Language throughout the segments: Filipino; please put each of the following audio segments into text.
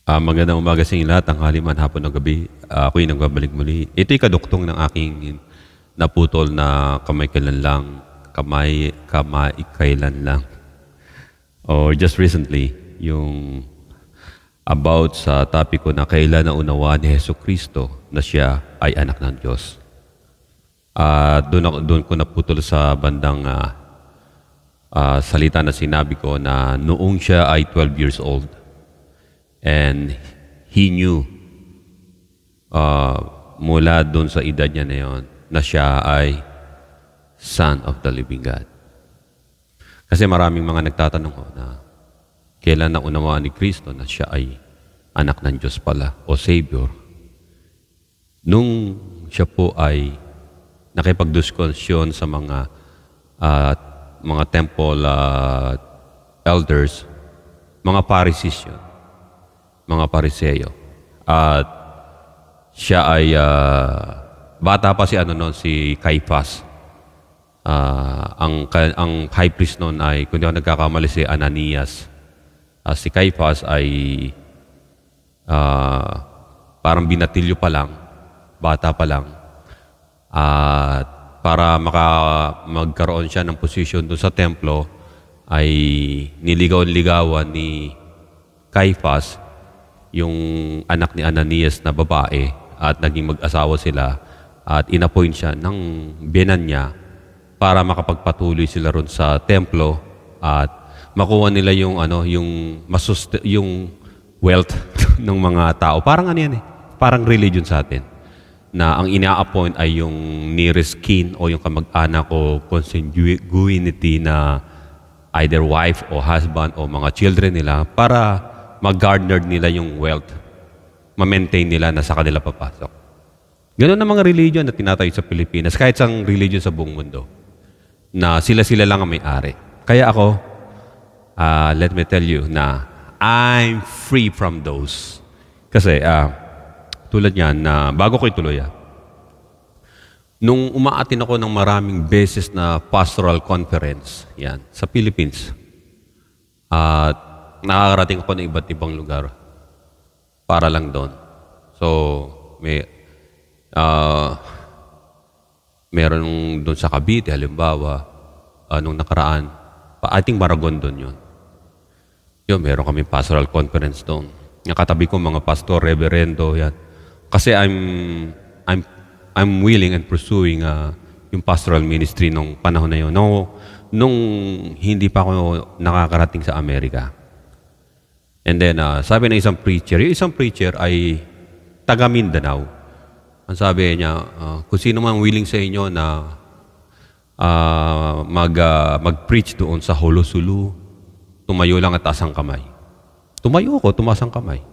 Magandang umaga sa inyo lahat, tanghali man, hapon o gabi. Ako'y nagbabalik muli. Ito'y kaduktong ng aking naputol na kamay kailan lang, kamay kailan lang. Or just recently, yung about sa topic ko na kailan na unawa ni Jesucristo na siya ay anak ng Diyos. Doon ko naputol sa bandang salita na sinabi ko na noong siya ay 12 years old, and he knew mula doon sa edad niya na yon na siya ay Son of the Living God. Kasi maraming mga nagtatanong ko na kailan na unawaan ni Kristo na siya ay anak ng Diyos pala o Savior. Nung siya po ay nakipagdiskusyon sa mga temple elders, mga Pharisees yun, mga Pariseo. At siya ay bata pa si si Caiaphas. Ang high priest noon ay, kung di ako nagkakamali, si Ananias. Si Caiaphas ay parang binatilyo pa lang, bata pa lang. At para magkaroon siya ng posisyon doon sa templo, ay niligaw-ligawan ni Caiaphas yung anak ni Ananias na babae, at naging mag-asawa sila, at inappoint siya ng biyenan niya para makapagpatuloy sila ron sa templo at makuha nila yung yung wealth ng mga tao. Parang parang religion sa atin na ang ina-appoint ay yung nearest kin o yung kamag-anak o consanguinity na either wife o husband o mga children nila para mag-garner nila yung wealth, ma-maintain nila na sa kanila papasok. Ganun ang mga religion na tinatayo sa Pilipinas, kahit sa religion sa buong mundo, na sila-sila lang ang may-ari. Kaya ako, let me tell you na I'm free from those. Kasi, tulad yan, na bago ko ituloy, nung umaatin ako ng maraming beses na pastoral conference, yan, sa Philippines, at nakakarating ako ng iba't ibang lugar para lang doon. So, meron doon sa Cavite, halimbawa, nung nakaraan, I think Maragon doon yun. Yun, meron kami pastoral conference doon. Nakatabi ko mga pastor, reverendo, yan. Kasi I'm willing and pursuing yung pastoral ministry nung panahon na yun. Nung hindi pa ako nakakarating sa Amerika. And then, sabi ng isang preacher ay taga Mindanao. Ang sabi niya, kung sino man willing sa inyo na mag-preach doon sa Holosulu, tumayo lang at taas ang kamay. Tumayo ako, tumaas ang kamay.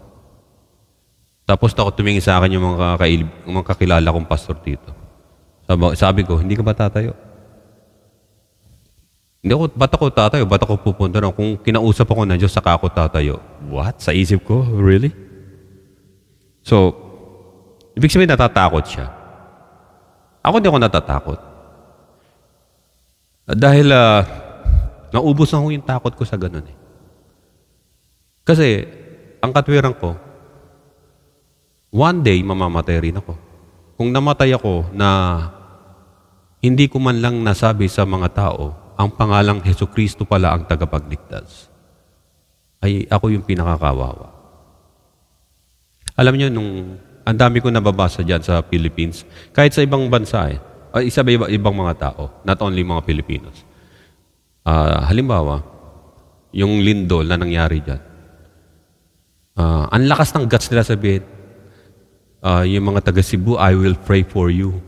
Tapos ako tumingin sa akin yung mga kakilala kong pastor dito. Sabi ko, hindi ka ba tatayo? Ba't ako tatayo? Ba't ako pupunta na? Kung kinausap ako ng Diyos, saka ako tatayo. What? Sa isip ko? Really? So, ibig sabihin natatakot siya. Ako hindi ako natatakot. Dahil naubos na yung takot ko sa ganun . Kasi, ang katwiran ko, one day, mamamatay rin ako. Kung namatay ako na hindi ko man lang nasabi sa mga tao, ang pangalang Jesucristo pala ang tagapagligtas, ay ako yung pinakakawawa. Alam niyo, ang dami ko nababasa dyan sa Philippines, kahit sa ibang bansa ibang mga tao, not only mga Pilipinos. Halimbawa, yung lindol na nangyari dyan. Ang lakas ng guts nila sabihin, yung mga taga Cebu, I will pray for you.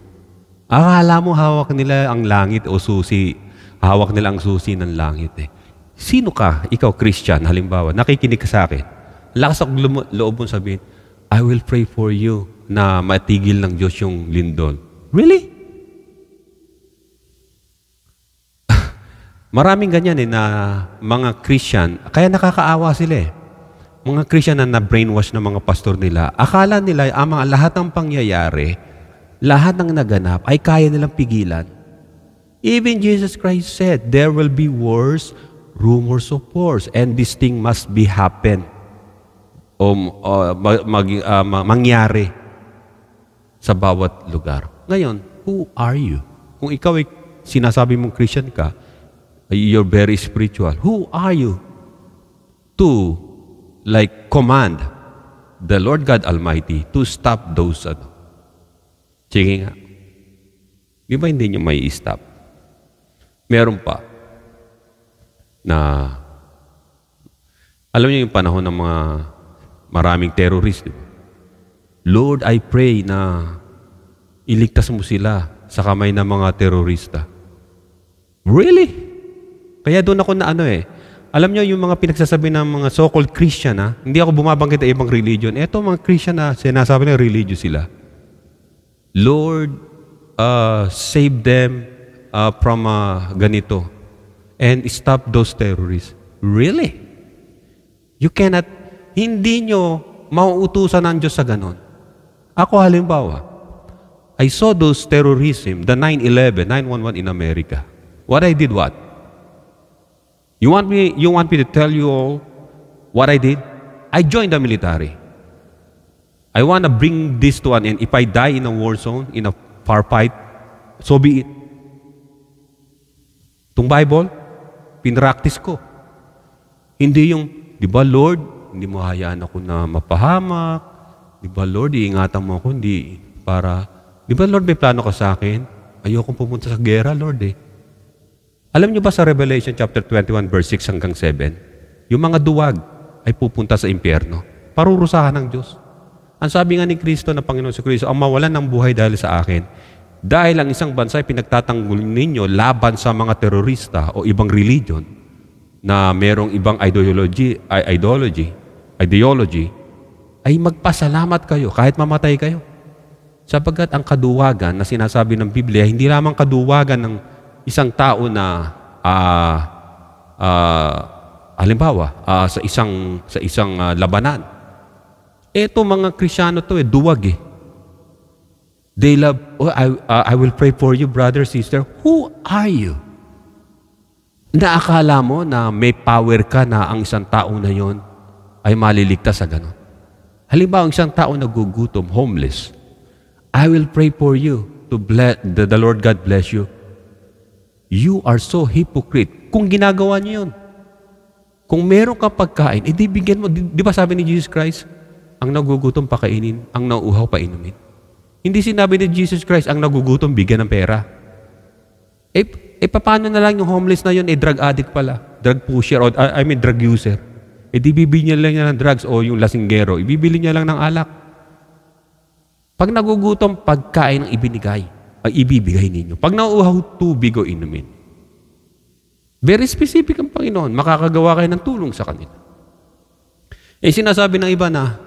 Akala mo hawak nila ang langit o susi. Hawak nila ang susi ng langit . Sino ka? Ikaw, Christian, halimbawa, nakikinig ka sa akin. Lakas ang loob mong sabihin, I will pray for you na matigil ng Diyos yung lindol. Really? Maraming ganyan na mga Christian, kaya nakakaawa sila . Mga Christian na na-brainwash ng mga pastor nila, akala nila ang lahat ng pangyayari, lahat ng naganap ay kaya nilang pigilan. Even Jesus Christ said, there will be wars, rumors of wars, and this thing must be happen. mangyari sa bawat lugar. Ngayon, who are you? Kung ikaw ay sinasabi mong Christian ka, you're very spiritual. Who are you to command the Lord God Almighty to stop those Sige nga. Di ba hindi nyo may stop? Meron pa na alam niyo yung panahon ng mga maraming terrorist, di ba? Lord, I pray na iligtas mo sila sa kamay ng mga terorista. Really? Kaya doon ako na alam niyo yung mga pinagsasabi ng mga so-called Christian, hindi ako bumabanggit ng ibang religion. Ito mga Christian na sinasabi na religious sila. Lord, save them from ganito and stop those terrorists. Really? You cannot, hindi nyo mauutusan ng Diyos sa ganon. Ako halimbawa, I saw those terrorism, the 9/11, 9/11 in America. What I did what? You want me to tell you all what I did? I joined the military. I want to bring this to an end. If I die in a war zone, in a firefight, so be it. Itong Bible, pinractice ko. Hindi yung, di ba Lord, hindi mo hayaan ako na mapahamak. Di ba Lord, iingatan mo ako, hindi para, di ba Lord, may plano ka sa akin? Ayokong pumunta sa gera, Lord Alam niyo ba sa Revelation chapter 21 verse 6 hanggang 7, yung mga duwag ay pupunta sa impyerno. Parurusahan ng Diyos. Ang sabi nga ni Kristo na Panginoon si Kristo, ang mawalan ng buhay dahil sa akin, dahil ang isang bansa ay pinagtatanggol ninyo laban sa mga terorista o ibang religion na merong ibang ideology, ay magpasalamat kayo kahit mamatay kayo. Sapagkat ang kaduwagan na sinasabi ng Biblia, hindi lamang kaduwagan ng isang tao na halimbawa sa isang labanan. Ito mga Kristyano to duwag They love, I will pray for you, brother, sister. Who are you? Naakala mo na may power ka na ang isang tao na yon ay maliligtas sa ganon. Halimbawa, ang isang tao nagugutom, homeless. I will pray for you to bless, the Lord God bless you. You are so hypocrite. Kung ginagawa niyo yun, kung meron ka pagkain, edi bigyan mo. Di ba sabi ni Jesus Christ, ang nagugutom pakainin, ang nauuhaw painumin. Hindi sinabi ni Jesus Christ, ang nagugutom bigyan ng pera. Paano na lang yung homeless na yun, drug addict pala, drug pusher, o drug user. Di bibili niya lang niya ng drugs o yung lasinggero, ibibili niya lang ng alak. Pag nagugutom, pagkain ang ibinigay, ay ibibigay ninyo. Pag nauuhaw, tubig o inumin. Very specific ang Panginoon. Makakagawa kayo ng tulong sa kanila. Sinasabi ng iba na,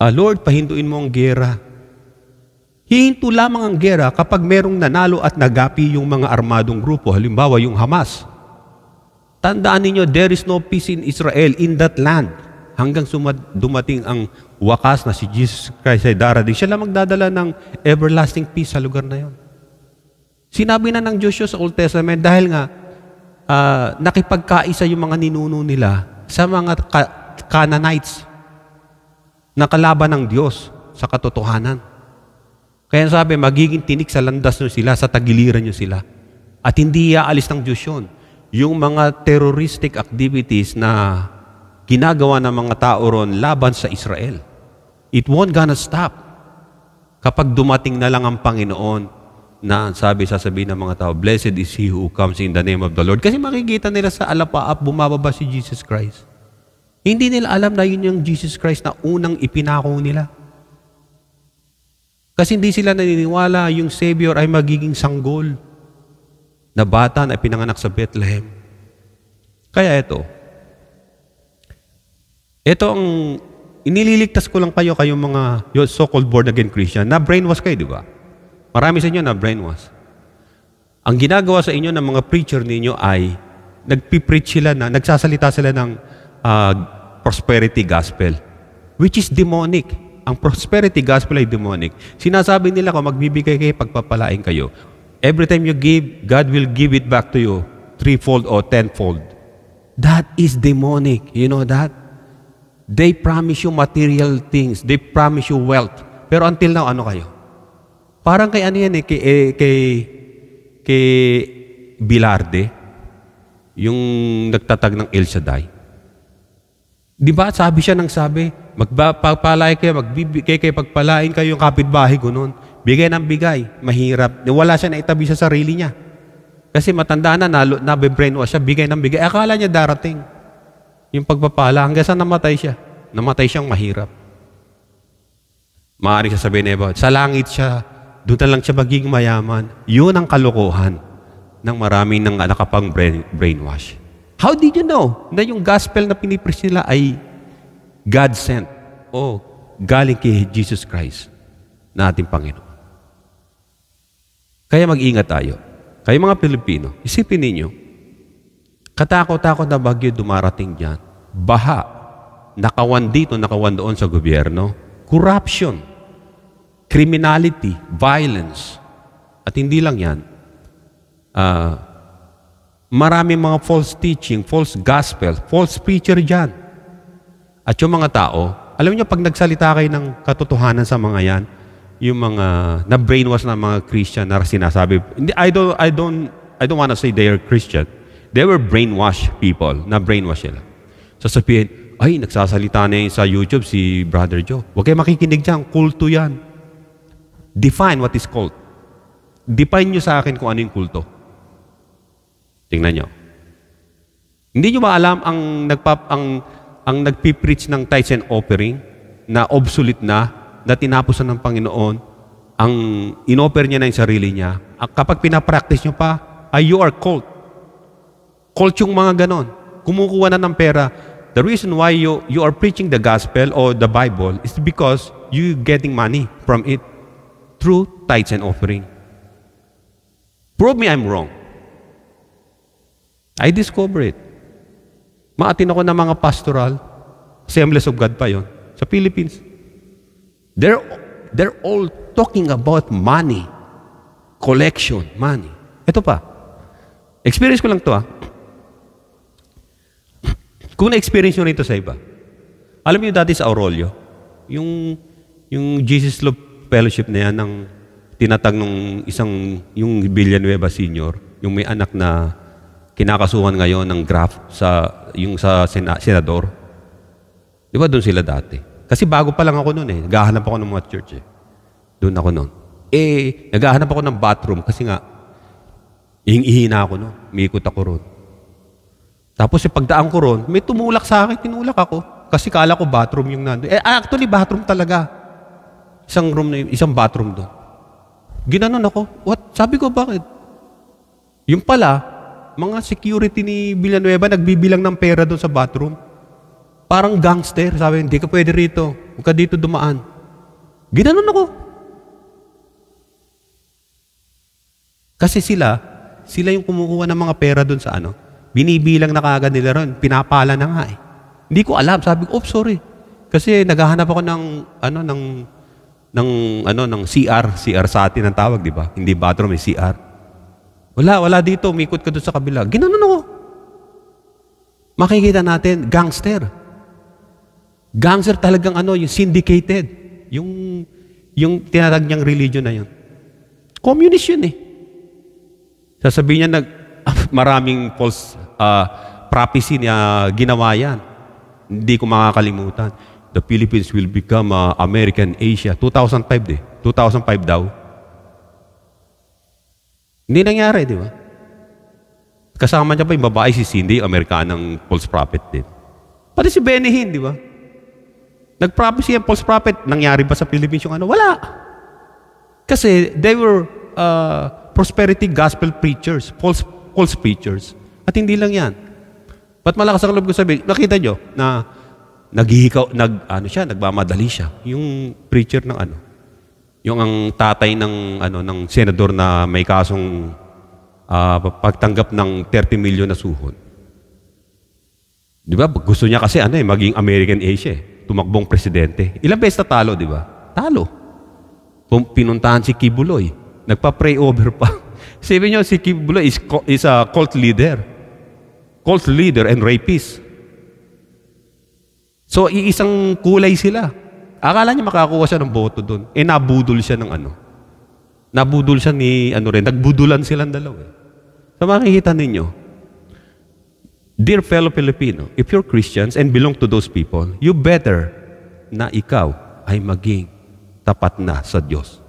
Lord, pahintuin mo ang gera. Hihinto lamang ang gera kapag merong nanalo at nagapi yung mga armadong grupo. Halimbawa, yung Hamas. Tandaan ninyo, there is no peace in Israel, in that land. Hanggang dumating ang wakas na si Jesus Christ ay darating. Siya lang magdadala ng everlasting peace sa lugar na yon. Sinabi na ng Diyos sa Old Testament dahil nga nakipagkaisa yung mga ninuno nila sa mga Canaanites na kalaban ng Diyos sa katotohanan. Kaya sabi, magiging tinik sa landas nyo sila, sa tagiliran nyo sila. At hindi aalis ng Diyos yun. Yung mga terroristic activities na ginagawa ng mga tao ron laban sa Israel. It won't gonna stop. Kapag dumating na lang ang Panginoon na sasabihin ng mga tao, blessed is he who comes in the name of the Lord. Kasi makikita nila sa alapaap, bumababa si Jesus Christ. Hindi nila alam na yun yung Jesus Christ na unang ipinako nila. Kasi hindi sila naniniwala yung Savior ay magiging sanggol na bata na pinanganak sa Bethlehem. Kaya ito ang inililigtas ko lang kayong mga so-called born-again Christian na brainwash kayo, di ba? Marami sa inyo na brainwash. Ang ginagawa sa inyo ng mga preacher ninyo ay nagpipreach sila na, nagsasalita sila ng prosperity gospel, which is demonic. Ang prosperity gospel ay demonic. Sinasabi nila kung magbibigay kayo, pagpapalain kayo. Every time you give, God will give it back to you, 3-fold or 10-fold. That is demonic. You know that? They promise you material things. They promise you wealth. Pero until now, ano kayo? Parang kay ano yan kay Bilarde, yung nagtatag ng El Shaddai. Di ba, sabi siya ng sabi, magpapalay kayo, pagpalain kayo yung kapitbahay ko noon. Bigay ng bigay, mahirap. Wala siya na itabi sa sarili niya. Kasi matanda na, nabe-brainwash siya, bigay ng bigay. Akala niya darating. Yung pagpapala, hanggang sa namatay siya. Namatay siyang mahirap. Maaaring sasabihin na iba, sa langit siya, doon na lang siya magiging mayaman. Yun ang kalokohan ng maraming nang nakapang brainwash. How did you know na yung gospel na pinipreach nila ay God sent o galing kay Jesus Christ na ating Panginoon? Kaya mag-ingat tayo. Kayo mga Pilipino, isipin ninyo, katakot-takot na bagyo dumarating dyan. Baha, nakawan dito, nakawan doon sa gobyerno. Corruption, criminality, violence. At hindi lang yan. Maraming mga false teaching, false gospel, false preacher dyan. At yung mga tao, alam niyo pag nagsalita kayo ng katotohanan sa mga yan, yung mga na-brainwash na mga Christian na sinasabi, I don't want to say they are Christian. They were brainwashed people, na-brainwash sila. Sasabihin, ay, nagsasalita na yun sa YouTube si Brother Joe. Huwag kayo makikinig dyan, kulto yan. Define what is cult. Define nyo sa akin kung ano yung kulto. Tingnan nyo. Hindi nyo ba alam ang nagpipreach ng tithes and offering na obsolete na tinapusan ng Panginoon, ang inoffer niya na yung sarili niya. Kapag pinapractice nyo pa, you are cult. Cult yung mga ganon. Kumukuha na ng pera. The reason why you are preaching the gospel or the Bible is because you getting money from it through tithes and offering. Prove me I'm wrong. I discover it. Maatin ako ng mga pastoral, Assemblies of God pa yon sa Philippines. They're all talking about money, collection, money. Ito pa. Experience ko lang to Kung na-experience nyo rito sa iba. Alam niyo dati sa Aurolio, yung Jesus Love Fellowship na yan, ng tinatag nung yung Villanueva Senior, yung may anak na kinakasuhan ngayon ng graft sa senador. Di ba doon sila dati? Kasi bago pa lang ako noon naghahanap ako ng mga church Doon ako noon. Naghahanap ako ng bathroom kasi nga, ihing-ihina ako noon. Umiikot ako roon. Tapos pagdaan ko roon, may tumulak sa akin, tinulak ako. Kasi kala ko bathroom yung nandun. Actually, bathroom talaga. Isang bathroom doon. Ginanon ako. What? Sabi ko, bakit? Yung pala, mga security ni Villanueva nagbibilang ng pera doon sa bathroom. Parang gangster. Sabi, hindi ka pwede rito. Huwag ka dito dumaan. Ginanon ako. Kasi sila yung kumukuha ng mga pera doon sa binibilang na kaagad nila ron. Pinapala na nga Hindi ko alam. Sabi ko, sorry. Kasi naghahanap ako ng CR. CR sa atin ang tawag, di ba? Hindi bathroom, CR. Wala dito. Umikot ka doon sa kabila. Ginanon ako. Makikita natin, gangster. Gangster talagang yung syndicated. Yung tinatag niyang religion na yun. Communist yun Sasabihin niya maraming false prophecy niya ginawa yan. Hindi ko makakalimutan. The Philippines will become American Asia. 2005 2005 daw. Hindi nangyari, di ba? Kasama niya pa yung babae, si Cindy, Amerikanang false prophet din. Pati si Benny Hinn, di ba? Nag-prophecy ang false prophet. Nangyari ba sa Philippines yung Wala. Kasi they were prosperity gospel preachers, false preachers. At hindi lang yan. Ba't malakas ang loob ko sabihin? Nakita nyo na nagmamadali siya. Yung preacher ng yung ang tatay ng senador na may kasong pagtanggap ng 30 million na suhod. Di ba? Gusto niya kasi maging American Asia tumakbong presidente. Ilang beses na talo, di ba? Talo. Pinuntahan si Kibuloy. Nagpa-pray over pa. Sabi niyo, si Kibuloy is a cult leader. Cult leader and rapist. So, iisang kulay sila. Akala niya makakuha siya ng boto doon. Nabudol siya ng ano. Nabudol siya ni, nagbudulan silang dalawa. So, makikita ninyo, dear fellow Filipino, if you're Christians and belong to those people, you better na ikaw ay maging tapat na sa Diyos.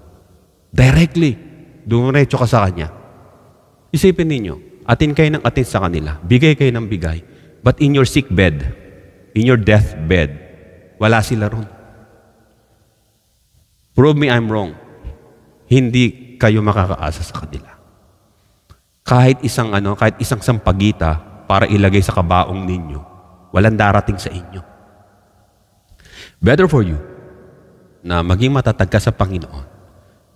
Directly, dumiretso ka sa Kanya. Isipin ninyo, atin kayo ng atin sa kanila, bigay kayo ng bigay, but in your sick bed, in your death bed, wala sila ron. Prove me I'm wrong. Hindi kayo makakaasa sa kanila. Kahit isang sampagita para ilagay sa kabaong ninyo, walang darating sa inyo. Better for you na maging matatag ka sa Panginoon.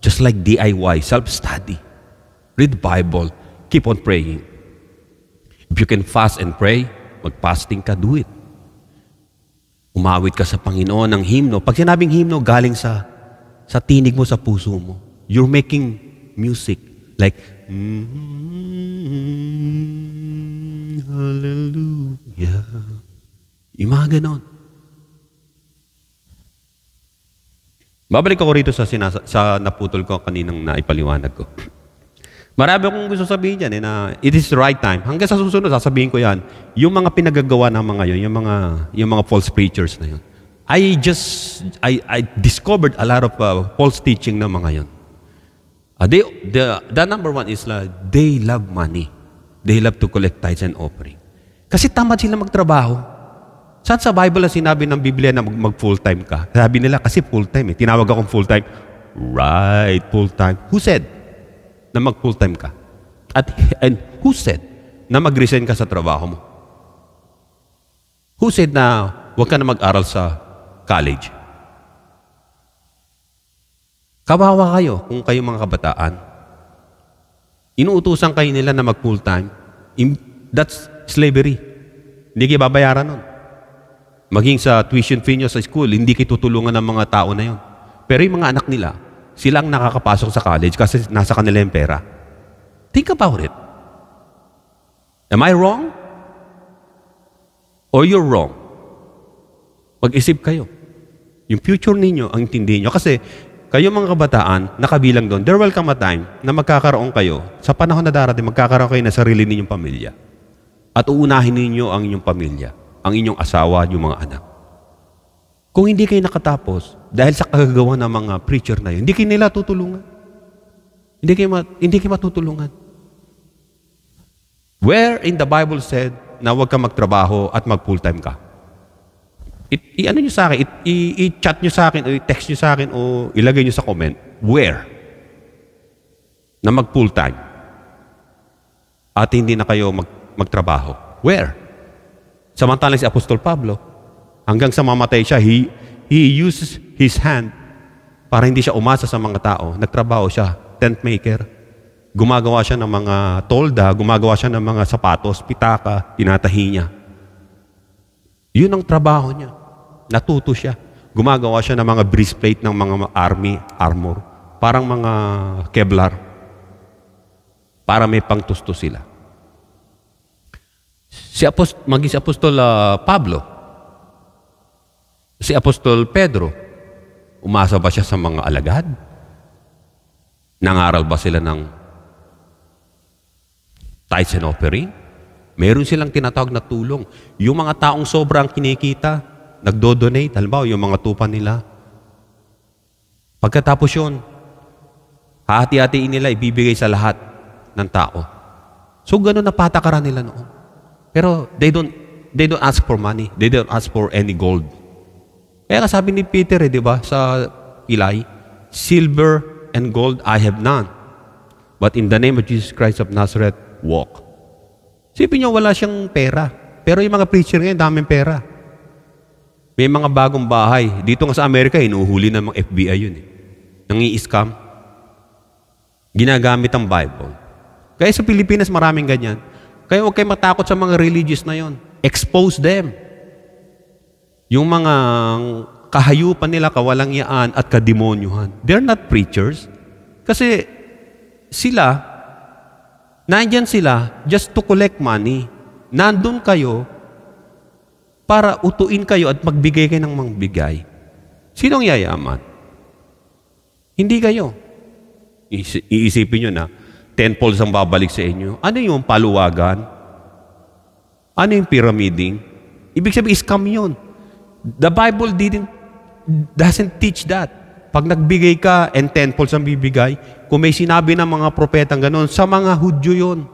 Just like DIY, self-study. Read the Bible. Keep on praying. If you can fast and pray, mag-fasting ka, do it. Umawit ka sa Panginoon ng himno. Pag sinabing himno, galing sa tinig mo, sa puso mo. You're making music. Like, hallelujah. Yung mga ganon. Babalik ako rito sa naputol ko kaninang naipaliwanag ko. Marami akong gusto sabihin dyan na it is the right time. Hanggang sa susunod, sasabihin ko yan. Yung mga pinagagawa ng mga yun, yung mga false preachers na yun. I discovered a lot of false teaching ng mga yun. The number one is they love money. They love to collect tithes and offering. Kasi tamad sila magtrabaho. Saan sa Bible na sinabi ng Biblia na mag-full-time ka? Sabi nila, kasi full-time eh. Tinawag akong full-time. Right, full-time. Who said na mag-full-time ka? And who said na mag-resign ka sa trabaho mo? Who said na huwag ka na mag-aral sa college? Kawawa kayo kung kayo mga kabataan. Inuutusan kayo nila na mag-full-time. That's slavery. Hindi kayo babayaran nun. Maging sa tuition fee nyo sa school, hindi kayo tutulungan ng mga tao na yun. Pero yung mga anak nila, sila ang nakakapasok sa college kasi nasa kanila yung pera. Think about it. Am I wrong? Or you're wrong? Mag-isip kayo. Yung future ninyo, ang intindihin nyo. Kasi kayo mga kabataan, nakabilang doon, there will come a time na magkakaroon kayo, sa panahon na darating, magkakaroon kayo na sarili ninyong pamilya. At uunahin ninyo ang inyong pamilya, ang inyong asawa, yung mga anak. Kung hindi kayo nakatapos, dahil sa kagagawa ng mga preacher na yun, hindi kayo nila tutulungan. Hindi kayo matutulungan. Where in the Bible said na huwag ka magtrabaho at mag-full-time ka? I-ano nyo sa akin, i-chat nyo sa akin, o i-text nyo sa akin, o ilagay nyo sa comment, where? Na mag-full-time. At hindi na kayo magtrabaho. Where? Samantalang si Apostol Pablo, hanggang sa mamatay siya, he uses his hand para hindi siya umasa sa mga tao. Nagtrabaho siya, tent maker. Gumagawa siya ng mga tolda, gumagawa siya ng mga sapatos, pitaka, tinatahi niya. Yun ang trabaho niya. Natuto siya. Gumagawa siya ng mga breastplate ng mga army, armor. Parang mga Kevlar. Para may pangtusto sila. Maging si Apostol Pablo, si Apostol Pedro, umasa ba siya sa mga alagad? Nangaral ba sila ng tithes and offering? Meron silang tinatawag na tulong. Yung mga taong sobrang kinikita, nagdo-donate, halimbawa yung mga tupa nila. Pagkatapos yun, hati-hatiin nila, ibibigay sa lahat ng tao. So gano'n na patakaran nila noon. Pero they don't ask for money. They don't ask for any gold. Kaya sabi ni Peter, di ba, sa pilay, silver and gold I have none. But in the name of Jesus Christ of Nazareth, walk. Sipin niyo, wala siyang pera. Pero yung mga preacher ngayon, daming pera. May mga bagong bahay. Dito nga sa Amerika, inuhuli ng mga FBI yun. Nangi-scam. Ginagamit ang Bible. Kaya sa Pilipinas, maraming ganyan. Kaya huwag kayo matakot sa mga religious na yon. Expose them. Yung mga kahayupan nila, kawalang yaan at kademonyuhan. They're not preachers. Kasi sila, nandyan sila just to collect money. Nandun kayo para utuin kayo at magbigay kayo ng magbigay. Sinong yayaman? Hindi kayo. Iisipin nyo na, tenfolds ang babalik sa inyo. Ano yung paluwagan? Ano yung pyramiding? Ibig sabihin, scam yun. The Bible doesn't teach that. Pag nagbigay ka and tenfolds ang bibigay, kung may sinabi ng mga propetang gano'n, sa mga Hudyo yun,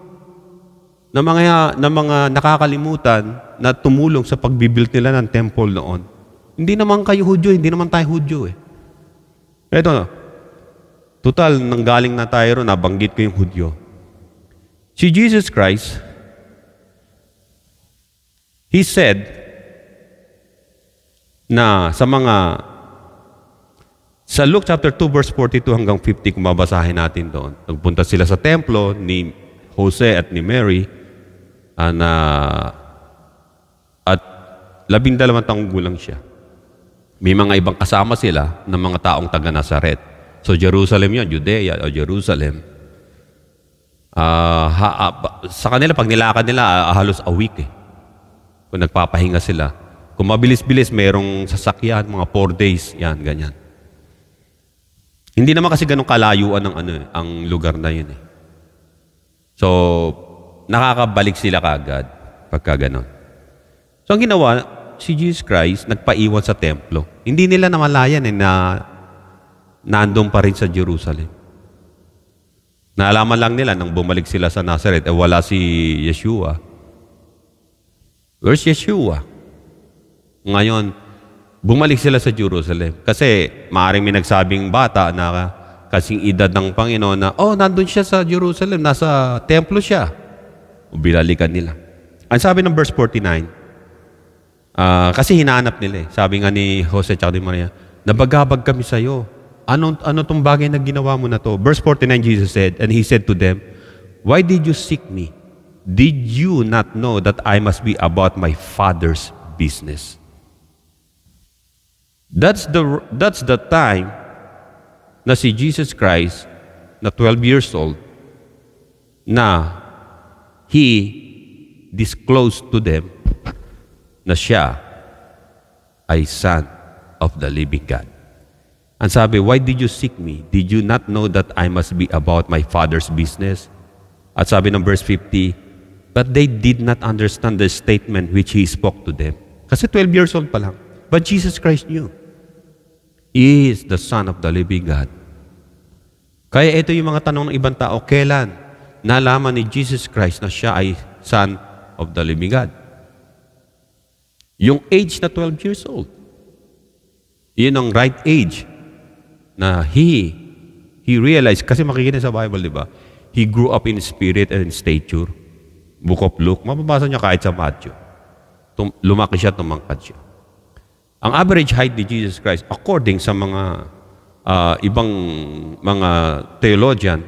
na mga nakakalimutan na tumulong sa pagbibuild nila ng temple noon. Hindi naman kayo Hudyo, hindi naman tayo Hudyo eh. Ito, total, nanggaling na tayo ron, nabanggit ko yung Hudyo. Si Jesus Christ, He said na sa Luke chapter 2 verse 42 hanggang 50, kung mabasahin natin doon, nagpunta sila sa templo ni Jose at ni Mary, at 12 taong gulang siya. May mga ibang kasama sila ng mga taong taga Nazaret. So Jerusalem yun, Judea o Jerusalem. Sa kanila, pag nilakad nila, halos a week eh. Kung nagpapahinga sila. Kung mabilis-bilis, mayroong sasakyan, mga 4 days, yan, ganyan. Hindi naman kasi ganun kalayuan ang lugar na yun eh. So, nakakabalik sila kaagad pagka ganon. So, ang ginawa, si Jesus Christ, nagpaiwan sa templo. Hindi nila namalayan na nandun pa rin sa Jerusalem. Naalaman lang nila nang bumalik sila sa Nazareth, wala si Yeshua. Where's Yeshua? Ngayon, bumalik sila sa Jerusalem. Kasi maaaring may nagsabing bata na kasing edad ng Panginoon na, nandun siya sa Jerusalem, nasa templo siya. O binalikan nila. Ang sabi ng verse 49, kasi hinahanap nila eh. Sabi nga ni Jose at ni Maria, nabagabag kami sa iyo. Ano tong bagay na ginawa mo na to? Verse 49, Jesus said, and He said to them, why did you seek me? Did you not know that I must be about my Father's business? That's the time na si Jesus Christ, na 12 years old, na He disclosed to them na siya ay Son of the living God. Ang sabi, why did you seek me? Did you not know that I must be about my Father's business? At sabi ng verse 50, but they did not understand the statement which He spoke to them. Kasi 12 years old pa lang. But Jesus Christ knew. He is the Son of the living God. Kaya ito yung mga tanong ng ibang tao, kailan nalaman ni Jesus Christ na siya ay Son of the living God? Yung age na 12 years old. Yun ang right age na he realized, kasi makikita sa Bible, di ba? He grew up in spirit and in stature. Book of Luke, mababasa niya kahit sa Matthew. Lumaki siya, tumangkad siya. Ang average height ni Jesus Christ, according sa mga ibang mga theologian,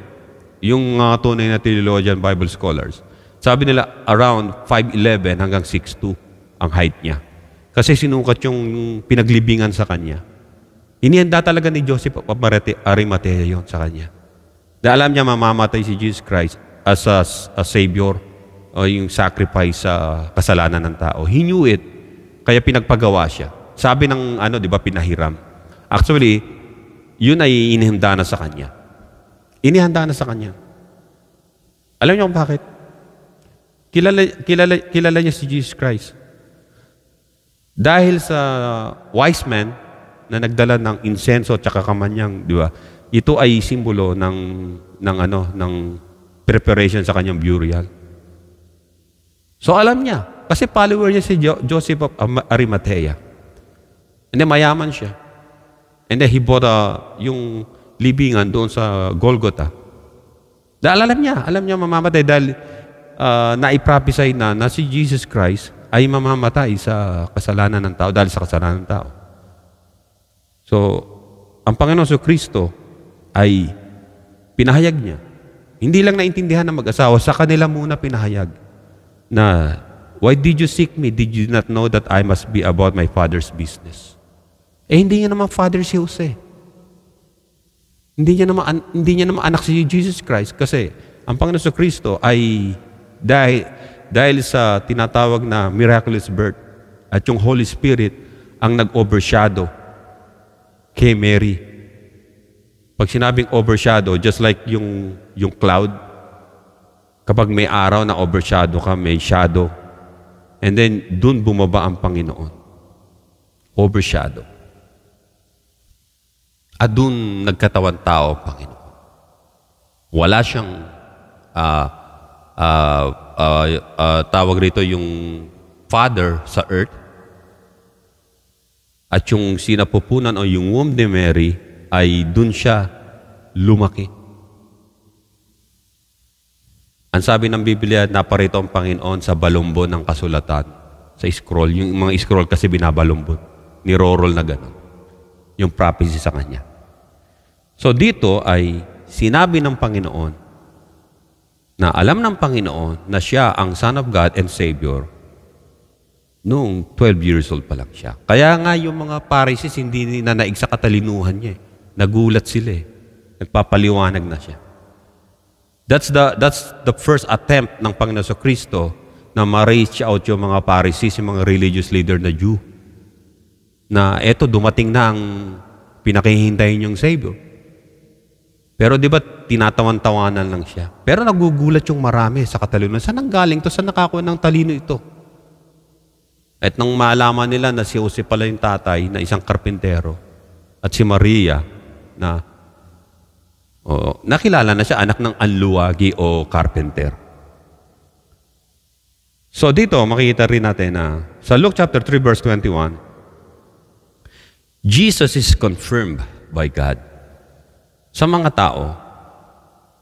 yung tunay na theologian, Bible scholars, sabi nila around 5'11 hanggang 6'2 ang height niya. Kasi sinukat yung pinaglibingan sa kanya. Inihanda talaga ni Joseph of Arimathea yon sa kanya. Dahil alam niya mamamatay si Jesus Christ as a Savior o yung sacrifice sa kasalanan ng tao. He knew it, kaya pinagpagawa siya. Sabi ng di ba, pinahiram. Actually, yun ay inihanda na sa kanya. Inihanda na sa kanya. Alam niyo kung bakit? Kilala niya si Jesus Christ. Dahil sa wise man na nagdala ng insenso at saka kamanyang, di ba? Ito ay simbolo ng preparation sa kanyang burial. So alam niya, kasi follower niya si Joseph of Arimathea. And then mayaman siya. And then he bought yung libingan doon sa Golgotha. Dahil alam niya mamamatay dahil naiprophesy na si Jesus Christ ay mamamatay sa kasalanan ng tao dahil sa kasalanan ng tao. So, ang Panginoon Kristo ay pinahayag niya. Hindi lang naintindihan ng mag-asawa, sa kanila muna pinahayag na, why did you seek me? Did you not know that I must be about my Father's business? Hindi niya naman father si Jose. Hindi niya naman anak si Jesus Christ kasi ang Panginoon Kristo ay dahil sa tinatawag na miraculous birth At yung Holy Spirit ang nag-overshadow kay Mary. Pag sinabing overshadow, just like yung cloud, kapag may araw na overshadow ka, may shadow. And then, dun bumaba ang Panginoon. Overshadow. At dun nagkatawan tao ang Panginoon. Wala siyang tawag rito yung Father sa earth. At yung sinapupunan o yung womb ni Mary ay dun siya lumaki. Ang sabi ng Biblia, naparito ang Panginoon sa balumbon ng kasulatan, sa scroll. Yung mga scroll kasi binabalumbon. Niroroll na gano'n. Yung prophecy sa Kanya. So dito ay sinabi ng Panginoon na alam ng Panginoon na siya ang Son of God and Savior noong 12 years old pa lang siya. Kaya nga yung mga Pharisees hindi na naig sa katalinuhan niya. Nagulat sila eh. Nagpapaliwanag na siya. That's the first attempt ng Panginoon sa Kristo na ma-reach out yung mga Pharisees, yung mga religious leader na Jew. Na eto, dumating na ang pinakihintayin yung Savior. Pero di ba tinatawan-tawanan lang siya? Pero nagugulat yung marami sa katalinuhan. Saan ang galing to? Saan nakakuha ng talino ito? At nang malaman nila na si Jose pala yung tatay na isang karpintero at si Maria na nakilala na siya anak ng anluwagi o carpenter. So dito makikita rin natin na sa Luke chapter 3 verse 21, Jesus is confirmed by God sa mga tao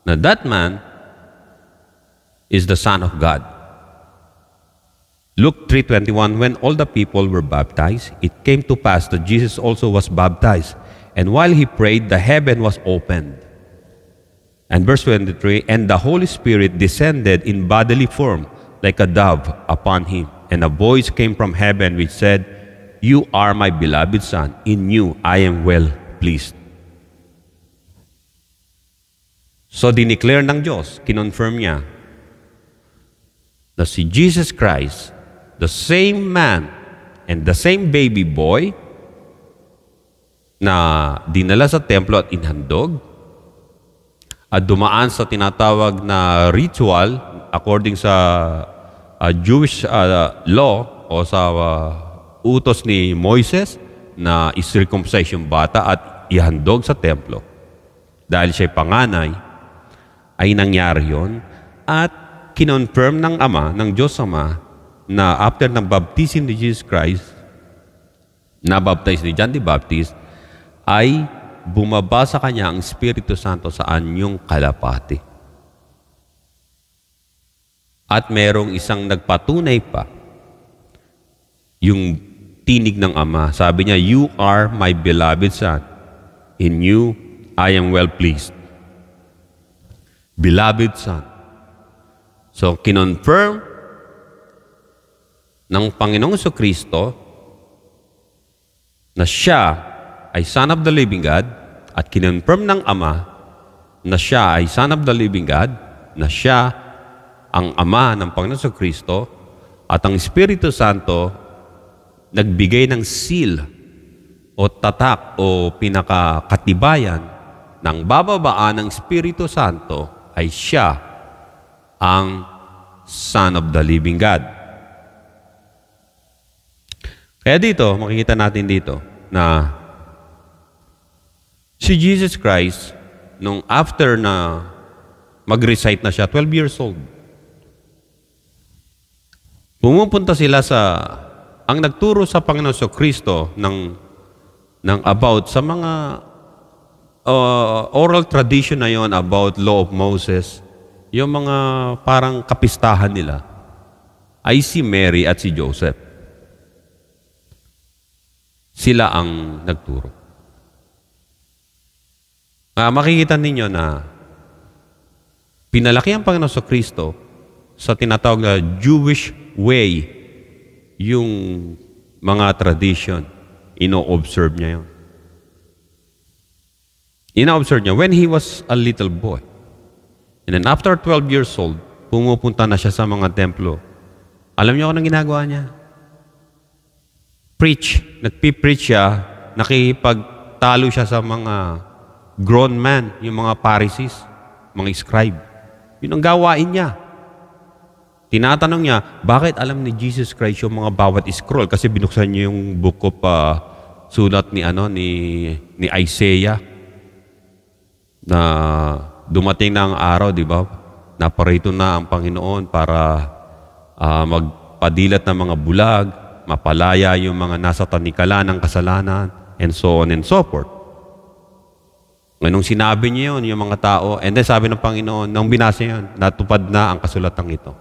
na that man is the Son of God. Luke 3:21, when all the people were baptized, it came to pass that Jesus also was baptized. And while he prayed, the heaven was opened. And verse 23, and the Holy Spirit descended in bodily form like a dove upon him. And a voice came from heaven which said, you are my beloved Son, in you I am well pleased. So dineclare ng Diyos, kinonfirm niya, na si Jesus Christ, the same man and the same baby boy na dinala sa templo at inhandog at dumaan sa tinatawag na ritual according sa Jewish law o sa utos ni Moises na i-circumcise yung bata at ihandog sa templo dahil siya'y panganay, ay nangyari yon at kinonfirm ng Ama, ng Diyos Ama, na after ng baptism ni Jesus Christ, na-baptize ni John the Baptist, ay bumaba sa kanya ang Espiritu Santo sa anyong kalapati. At merong isang nagpatunay pa, yung tinig ng Ama. Sabi niya, you are my beloved Son. In you, I am well pleased. Beloved Son. So, kinonfirm ng Panginoong Jesucristo na siya ay Son of the Living God at kinonfirm ng Ama na siya ay Son of the Living God, na siya ang Ama ng Panginoong Jesucristo at ang Espiritu Santo nagbigay ng seal o tatak o pinakakatibayan ng bababaan ng Espiritu Santo ay siya ang Son of the Living God. Kaya dito, makikita natin dito na si Jesus Christ, nung after na mag-recite na siya, 12 years old, pumupunta sila ang nagturo sa Panginoon Jesucristo ng about sa mga oral tradition na yon about law of Moses, yung mga parang kapistahan nila, ay si Mary at si Joseph. Sila ang nagturo. Makikita ninyo na pinalaki ang Panginoon Jesucristo sa tinatawag na Jewish way, yung mga tradition, ino-observe niya yun. Ino-observe niya when he was a little boy. And then after 12 years old, pumupunta na siya sa mga templo. Alam niyo kung anong ginagawa niya? nagpipreach siya, nakipagtalo siya sa mga grown man, yung mga Pharisees, mga scribe. Yun ang gawain niya. Tinatanong niya, bakit alam ni Jesus Christ yung mga bawat scroll? Kasi binuksan niya yung book of sulat ni Isaiah na dumating na ang araw, di ba? Naparito na ang Panginoon para magpadilat ng mga bulag, mapalaya yung mga nasa tanikala ng kasalanan, and so on and so forth. Nung sinabi niya yun, yung mga tao, and then sabi ng Panginoon, nang binasa yun, natupad na ang kasulatang ito.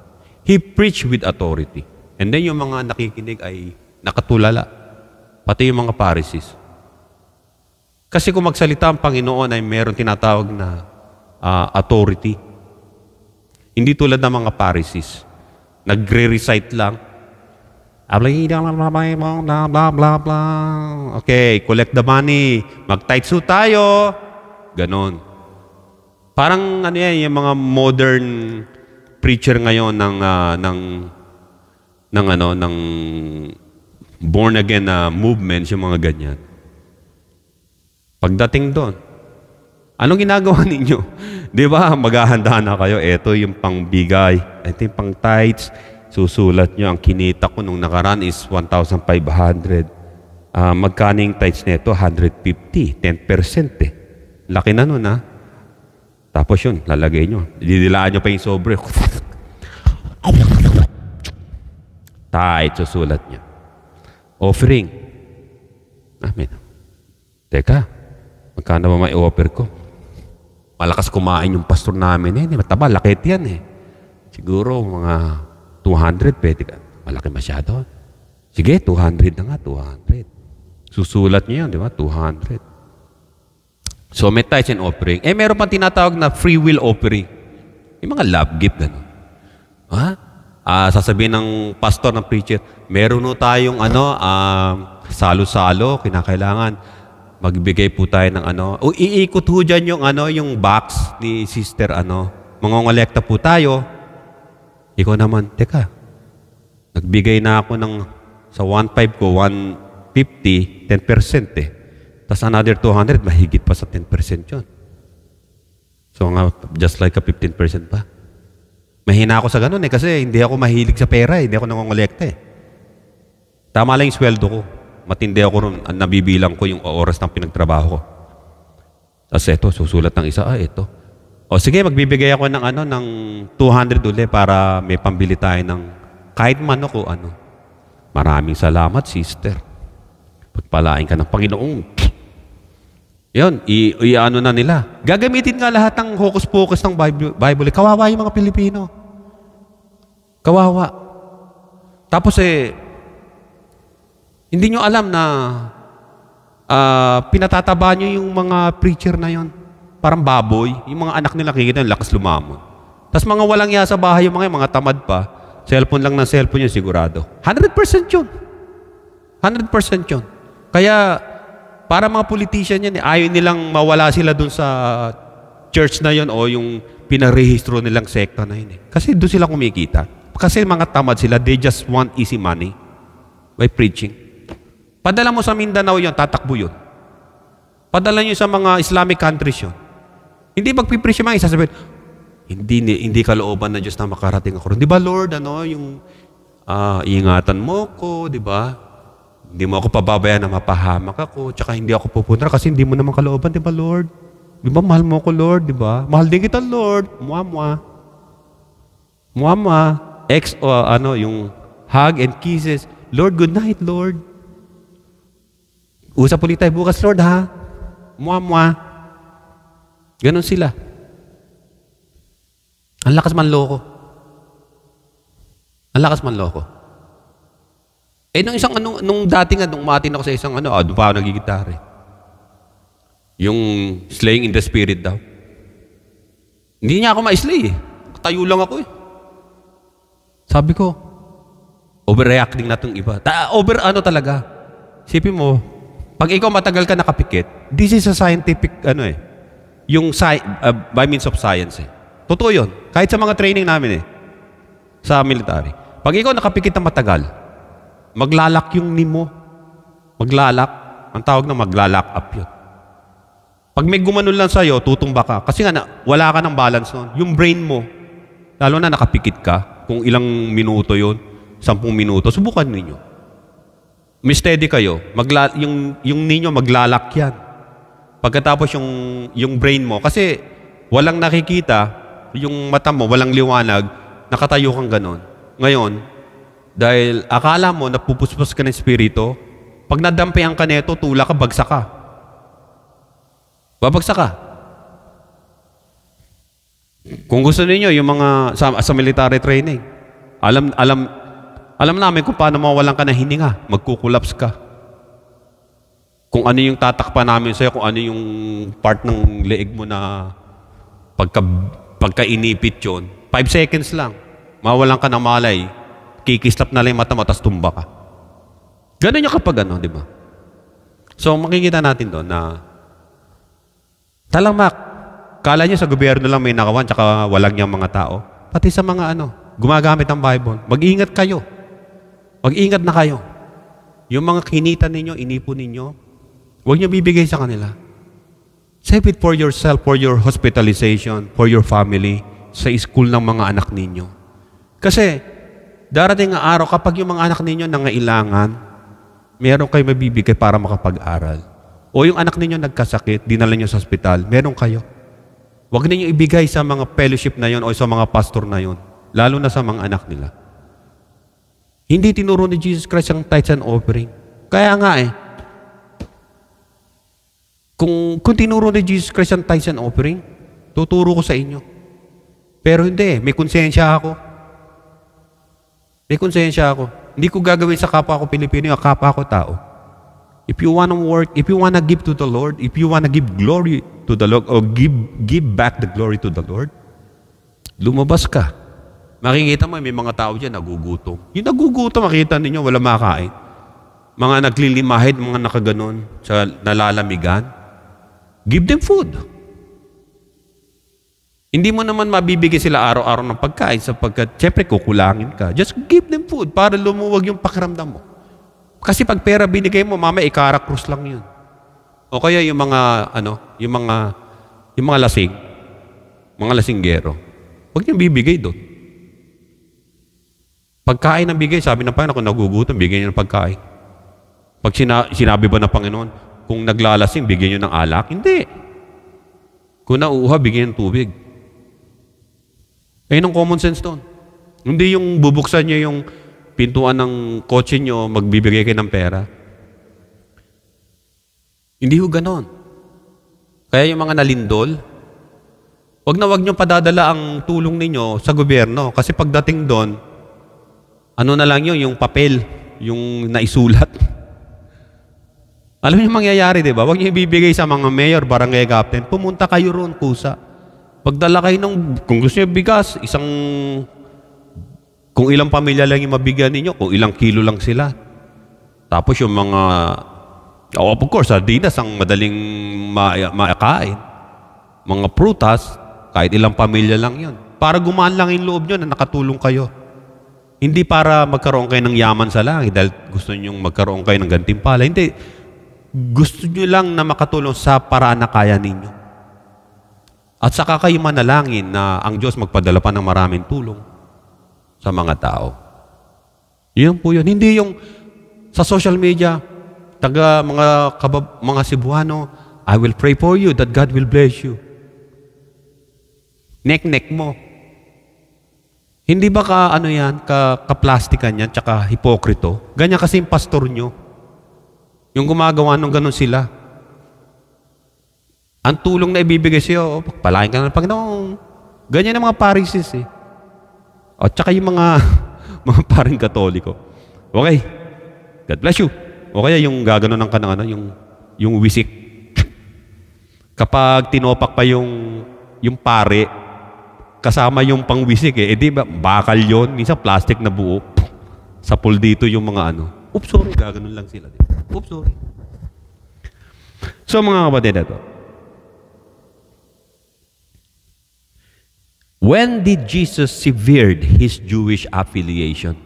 He preached with authority. And then yung mga nakikinig ay nakatulala. Pati yung mga Pharisees. Kasi kung magsalita ang Panginoon ay meron tinatawag na authority. Hindi tulad ng mga Pharisees. Nagre-recite lang. Blah, blah, blah, blah. Okay, collect the money. Mag-tithe tayo. Ganon. Parang yung mga modern preacher ngayon ng born again movements, yung mga ganyan. Pagdating doon, anong ginagawa ninyo? Di ba, maghahanda na kayo, ito yung pangbigay, ito yung pang tithes, susulat nyo, ang kinita ko nung nakaraan is 1,500. Magkano yung tithes nito? 150, 10% eh. Laki na nun Tapos yun, lalagay nyo. Didilaan nyo pa yung sobre. Tithes, susulat nyo. Offering. Teka, magkano ba may offer ko? Malakas kumain yung pastor namin mataba, lakit yan Siguro mga 200 pwede ka. Malaki masyado. Sige, 200 na nga, 200. Susulat nyo yun, di ba? 200. So, may tithes and offering. Meron pang tinatawag na free will offering. Yung mga love gift, gano'n. Sasabihin ng pastor, ng preacher, meron tayong salo-salo, kinakailangan. Magbigay po tayo ng iikot ho dyan yung box ni sister, mangongolekta po tayo. Ikaw naman, teka, nagbigay na ako sa 1.5 ko, 150, 10% Tapos another 200, mahigit pa sa 10% yun. So just like a 15% pa. Mahina ako sa ganun kasi hindi ako mahilig sa pera hindi ako nangongolekta Tama lang yung sweldo ko. Matindi ako ron, nabibilang ko yung oras ng pinagtrabaho ko. Tapos ito, susulat ng isa, ito. O sige, magbibigay ako ng 200 uli para may pambili tayo ng kahit man ako Maraming salamat, sister. Pagpalain ka ng Panginoon. Yun, na nila. Gagamitin nga lahat ng hocus-pocus ng Bible. Kawawa yung mga Pilipino. Kawawa. Tapos hindi nyo alam na pinatataba nyo yung mga preacher na yon. Parang baboy. Yung mga anak nila kikita, lakas lumamon. Tapos mga walang iya sa bahay, yung mga tamad pa, cellphone lang ng cellphone yun, sigurado. 100% yun. 100% yun. Kaya, para mga politician yan, ayaw nilang mawala sila dun sa church na yun o yung pinarehistro nilang sekta na yun Kasi doon sila kumikita. Kasi mga tamad sila, they just want easy money by preaching. Padala mo sa Mindanao yun, tatakbo yun. Padala nyo sa mga Islamic countries yun. Hindi magpipreach yung mga isa sabihin, hindi kalooban na Diyos na makarating ako. Di ba Lord, ingatan mo ko, di ba? Hindi mo ako pababayaan na mapahamak ako, tsaka hindi ako pupunta kasi hindi mo naman kalooban, di ba Lord? Di ba mahal mo ako Lord, di ba? Mahal din kita Lord. Muamwa. Yung hug and kisses. Lord, good night Lord. Usap ulit tayo bukas Lord ha. Muamwa. Ganon sila. Ang lakas manloko. Ang lakas manloko. Nung isang nung dati nga, nung umatin ako sa isang doon pa ako nagigitara Yung slaying in the spirit daw. Hindi niya ako ma-slay Tayo lang ako Sabi ko, overreacting na itong iba. Talaga. Sipin mo, pag ikaw matagal ka nakapikit, this is a scientific, yung by means of science Totoo yun. Kahit sa mga training namin sa military. Pag ikaw nakapikit na matagal, maglalak yung knee mo. Maglalak. Ang tawag na maglalak up yun. Pag may gumanon lang sa'yo, tutumba ka. Kasi nga, wala ka ng balance nun. Yung brain mo, lalo na nakapikit ka, kung ilang minuto yun, 10 minuto, subukan ninyo. May steady kayo, yung ninyo maglalak yan. Pagkatapos yung brain mo, kasi walang nakikita, yung mata mo, walang liwanag, nakatayo kang ganon. Ngayon, dahil akala mo napupuspos ka ng espiritu, pag nadampihan ka neto, tula ka, bagsak ka. Babagsak ka. Kung gusto niyo yung mga sa military training, alam namin kung paano mawalan ka ng hininga, magkukulaps ka. Kung ano yung tatakpan namin sa'yo, kung ano yung part ng leeg mo na pagka-inipit yun, 5 seconds lang, mawalan ka ng malay, kikislap na lang yung mata mo, tas tumba ka. Ganun yung kapag ano, di ba? So makikita natin doon na talamak, kala nyo sa gobyerno lang may nakawan tsaka walang niyang mga tao. Pati sa mga gumagamit ng Bible. Mag-ingat kayo. Mag-ingat na kayo. Yung mga kinita ninyo, inipon ninyo, huwag nyo bibigay sa kanila. Save it for yourself, for your hospitalization, for your family, sa school ng mga anak ninyo. Kasi, darating ang araw kapag yung mga anak ninyo nangailangan, meron kayo mabibigay para makapag-aral. O yung anak ninyo nagkasakit, dinala nyo sa ospital, meron kayo. Huwag ninyo ibigay sa mga fellowship na yon o sa mga pastor na yon, lalo na sa mga anak nila. Hindi tinuro ni Jesus Christ ang tithes and offering. Kaya nga kung tinuro ni Jesus Christ ang tithes and offering, tuturo ko sa inyo. Pero hindi, may konsensya ako. May konsensya ako. Hindi ko gagawin sa kapwa ko Pilipino, yung kapwa ko tao. If you want to work, if you want to give to the Lord, if you want to give glory to the Lord, or give back the glory to the Lord, lumabas ka. Makikita mo, may mga tao dyan, nagugutom. Yung nagugutom, makita ninyo, wala makain. Mga naglilimahid, mga nakaganon, sa nalalamigan, give them food. Hindi mo naman mabibigay sila araw-araw ng pagkain sapagkat, syempre, kukulangin ka. Just give them food para lumuwag yung pakiramdam mo. Kasi pag pera binigay mo, mama, ikarakrus lang yun. O kaya yung mga, yung mga lasing, mga lasinggero, huwag niyong bibigay doon. Pagkain ang bigay, sabi ng Panginoon, kung nagugutom, bigyan niyo ng pagkain. Pag sinabi ba ng Panginoon, kung naglalasing, bigyan niyo ng alak? Hindi. Kung nauuha, bigyan ng tubig. Ayun ang common sense doon. Hindi yung bubuksan niyo yung pintuan ng kotse nyo, magbibigay kayo ng pera. Hindi ho ganon. Kaya yung mga nalindol, wag nyo padadala ang tulong ninyo sa gobyerno. Kasi pagdating doon, ano na lang yun, yung papel, yung naisulat. Alam niyo mangyayari, di ba? Wag niyo ibibigay sa mga mayor, barangay captain. Pumunta kayo roon, kusa. Pagdala kayo kung gusto niyo bigas, kung ilang pamilya lang yung mabigyan ninyo, kung ilang kilo lang sila. Tapos yung mga, of course, sardinas ang madaling maakain. Mga prutas, kahit ilang pamilya lang yun. Para gumaan lang yung loob nyo na nakatulong kayo. Hindi para magkaroon kayo ng yaman sa langit dahil gusto nyo magkaroon kayo ng gantimpala. Hindi. Gusto nyo lang na makatulong sa paraan na kaya ninyo. At saka kayo manalangin na ang Diyos magpadala pa ng maraming tulong sa mga tao. Yun po yun. Hindi yung sa social media, mga Cebuano, I will pray for you that God will bless you. Nek-nek mo. Hindi ba ka-plastikan yan, tsaka hipokrito? Ganyan kasi yung pastor nyo. Yung gumagawa nung ganun sila. Ang tulong na ibibigay sa'yo, palain ka ng Panginoon. Ganyan ang mga Pharisees O tsaka yung mga paring Katoliko. Okay. God bless you. O kaya yung gaganon ng kanang yung wisik. Kapag tinopak pa yung pare, kasama yung pangwisik di ba, bakal yon, minsan plastic na buo. Sapul dito yung mga oops, sorry, gaganon lang sila. Oops, sorry. So mga kapatid, ito. When did Jesus severed his Jewish affiliation?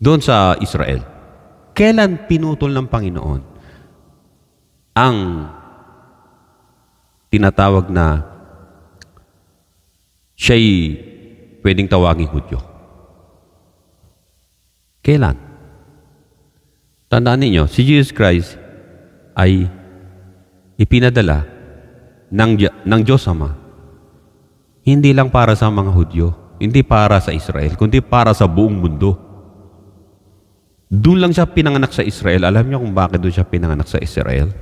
Doon sa Israel. Kailan pinutol ng Panginoon ang tinatawag na siya'y pwedeng tawaging Hudyo? Kailan? Tandaan ninyo, si Jesus Christ ay ipinadala ng Diyos Ama, hindi lang para sa mga Hudyo, hindi para sa Israel, kundi para sa buong mundo. Doon lang siya pinanganak sa Israel. Alam niyo kung bakit doon siya pinanganak sa Israel?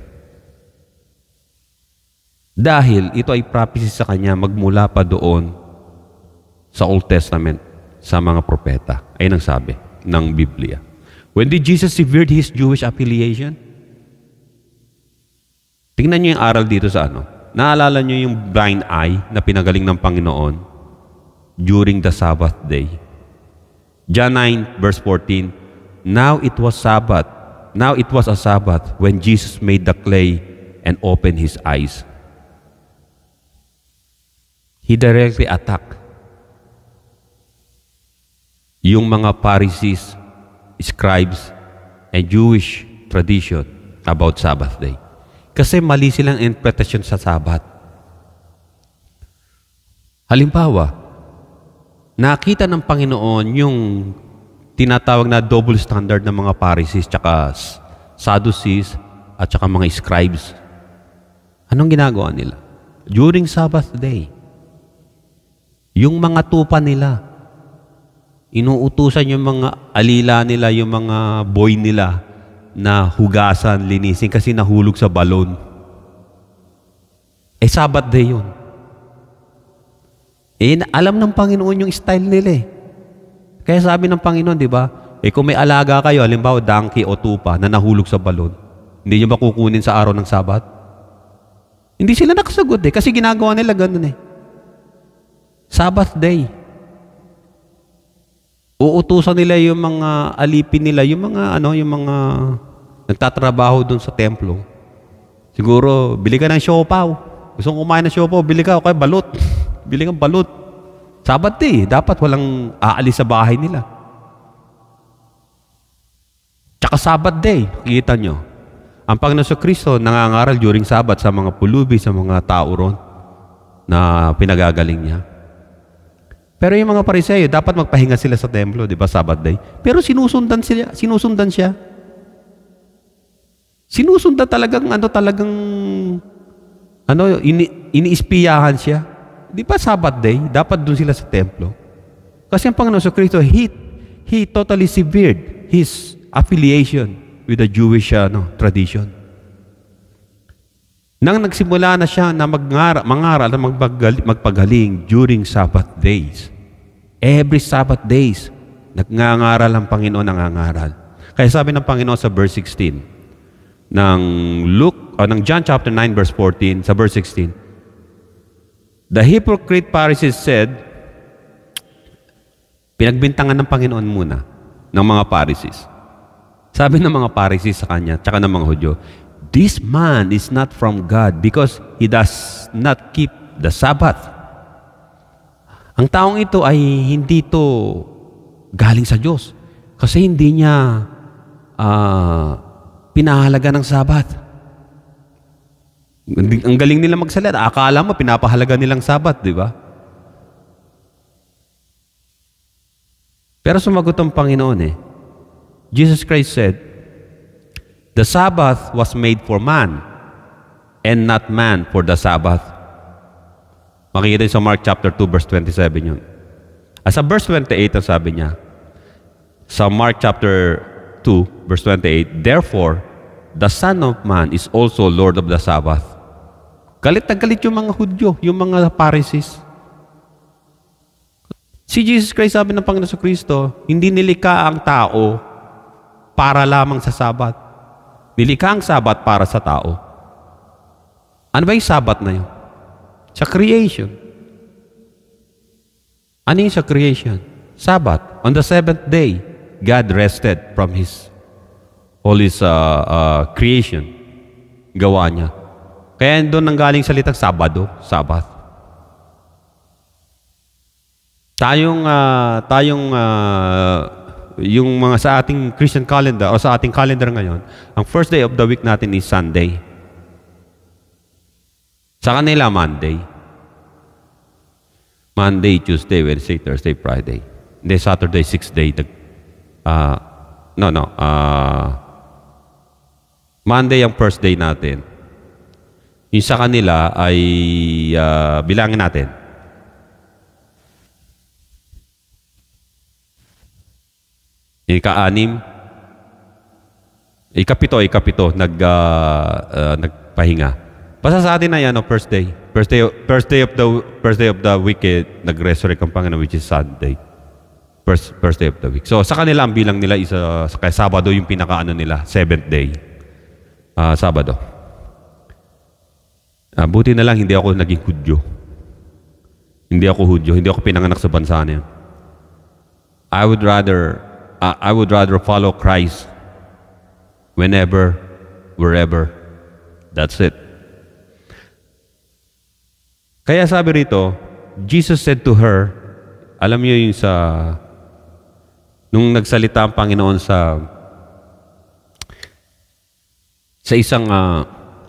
Dahil ito ay prophecy sa kanya magmula pa doon sa Old Testament, sa mga propeta. Ay nang sabi ng Biblia. When did Jesus severed his Jewish affiliation? Tingnan niyo yung aral dito sa ano. Naalala niyo yung blind eye na pinagaling ng Panginoon during the Sabbath day. John 9 verse 14. Now it was Sabbath. Now it was a Sabbath when Jesus made the clay and opened his eyes. He directly attacked yung mga Pharisees, scribes, and Jewish tradition about Sabbath day. Kasi mali silang interpretation sa Sabbath. Halimbawa, nakita ng Panginoon yung tinatawag na double standard ng mga Pharisees tsaka Sadducees at tsaka mga scribes. Anong ginagawa nila? During Sabbath day, yung mga tupa nila, inuutusan yung mga alila nila, yung mga boy nila na hugasan, linisin kasi nahulog sa balon. Sabbath day yun. Alam ng Panginoon yung style nila eh. Kaya sabi ng Panginoon, di ba? Kung may alaga kayo, halimbawa donkey o tupa na nahulog sa balon, hindi nyo ba kukunin sa araw ng Sabat? Hindi sila nakasagot eh, kasi ginagawa nila ganun eh. Sabbath day. Uutusan nila yung mga alipin nila, yung mga nagtatrabaho doon sa templo. Siguro, bili ka ng siopaw. Gusto kong kumain ng siopaw, bili ka, okay, balot. Bili kang balot. Sabbath day, dapat walang aalis sa bahay nila. Tsaka Sabbath day, kita nyo. Ang Panginoon sa Kristo nangangaral during Sabbath sa mga pulubi, sa mga tao ron na pinagagaling niya. Pero yung mga Pariseo, dapat magpahinga sila sa templo, di ba, Sabbath day. Pero sinusundan siya. Sinusundan iniispiyahan siya. Di ba Sabbath day, dapat doon sila sa templo. Kasi ang Panginoon sa Kristo, he totally severed his affiliation with the Jewish tradition. Nang nagsimula na siya na mangaral at magpagaling during Sabbath days, every Sabbath days, nagngangaral ang Panginoon ng angaral. Kaya sabi ng Panginoon sa verse 16, ng John chapter 9 verse 14, sa verse 16, the hypocrite Pharisees said, pinagbintangan ng Panginoon muna, ng mga Pharisees. Sabi ng mga Pharisees sa kanya, tsaka ng mga Hudyo, this man is not from God because he does not keep the Sabbath. Ang taong ito ay hindi to galing sa Diyos kasi hindi niya pinahalaga ng Sabbath. Ang galing nila magsalita. Akala mo, pinapahalaga nilang Sabat, di ba? Pero sumagot ang Panginoon Jesus Christ said, the Sabbath was made for man and not man for the Sabbath. Makikita sa Mark chapter 2 verse 27 yun. Sa verse 28 ang sabi niya, sa Mark chapter 2 verse 28, therefore, the Son of Man is also Lord of the Sabbath. Galit na galit yung mga Hudyo, yung mga Pharisees. Si Jesus Christ, sabi ng Panginoon sa Kristo, hindi nilikha ang tao para lamang sa Sabat. Nilikha ang Sabat para sa tao. Ano ba yung Sabat na yun? Sa creation. Ano yung sa creation? Sabat. On the seventh day, God rested from His holy creation. Gawa niya. Kaya doon nanggaling salitang Sabado, Sabat. Tayong yung mga sa ating Christian calendar o sa ating calendar ngayon, ang first day of the week natin is Sunday. Sa kanila, Monday. Monday, Tuesday, Wednesday, Thursday, Friday. Hindi, Saturday, 6th day. Monday ang first day natin. Yung sa kanila ay bilangin natin. Ika-6, ikapito, nagpahinga. Basta sa atin na yan, first day. First day of the week, nag-resurrect ang Panginoon, which is Sunday. First day of the week. So sa kanila ang bilang nila isa, kaya Sabado yung pinakaano nila, 7th day. Sabado. Buti na lang hindi ako naging Hudyo. Hindi ako pinanganak sa bansa na yan. I would rather follow Christ whenever, wherever. That's it. Kaya sabi rito, Jesus said to her, alam niyo yung nung nagsalita ang Panginoon sa isang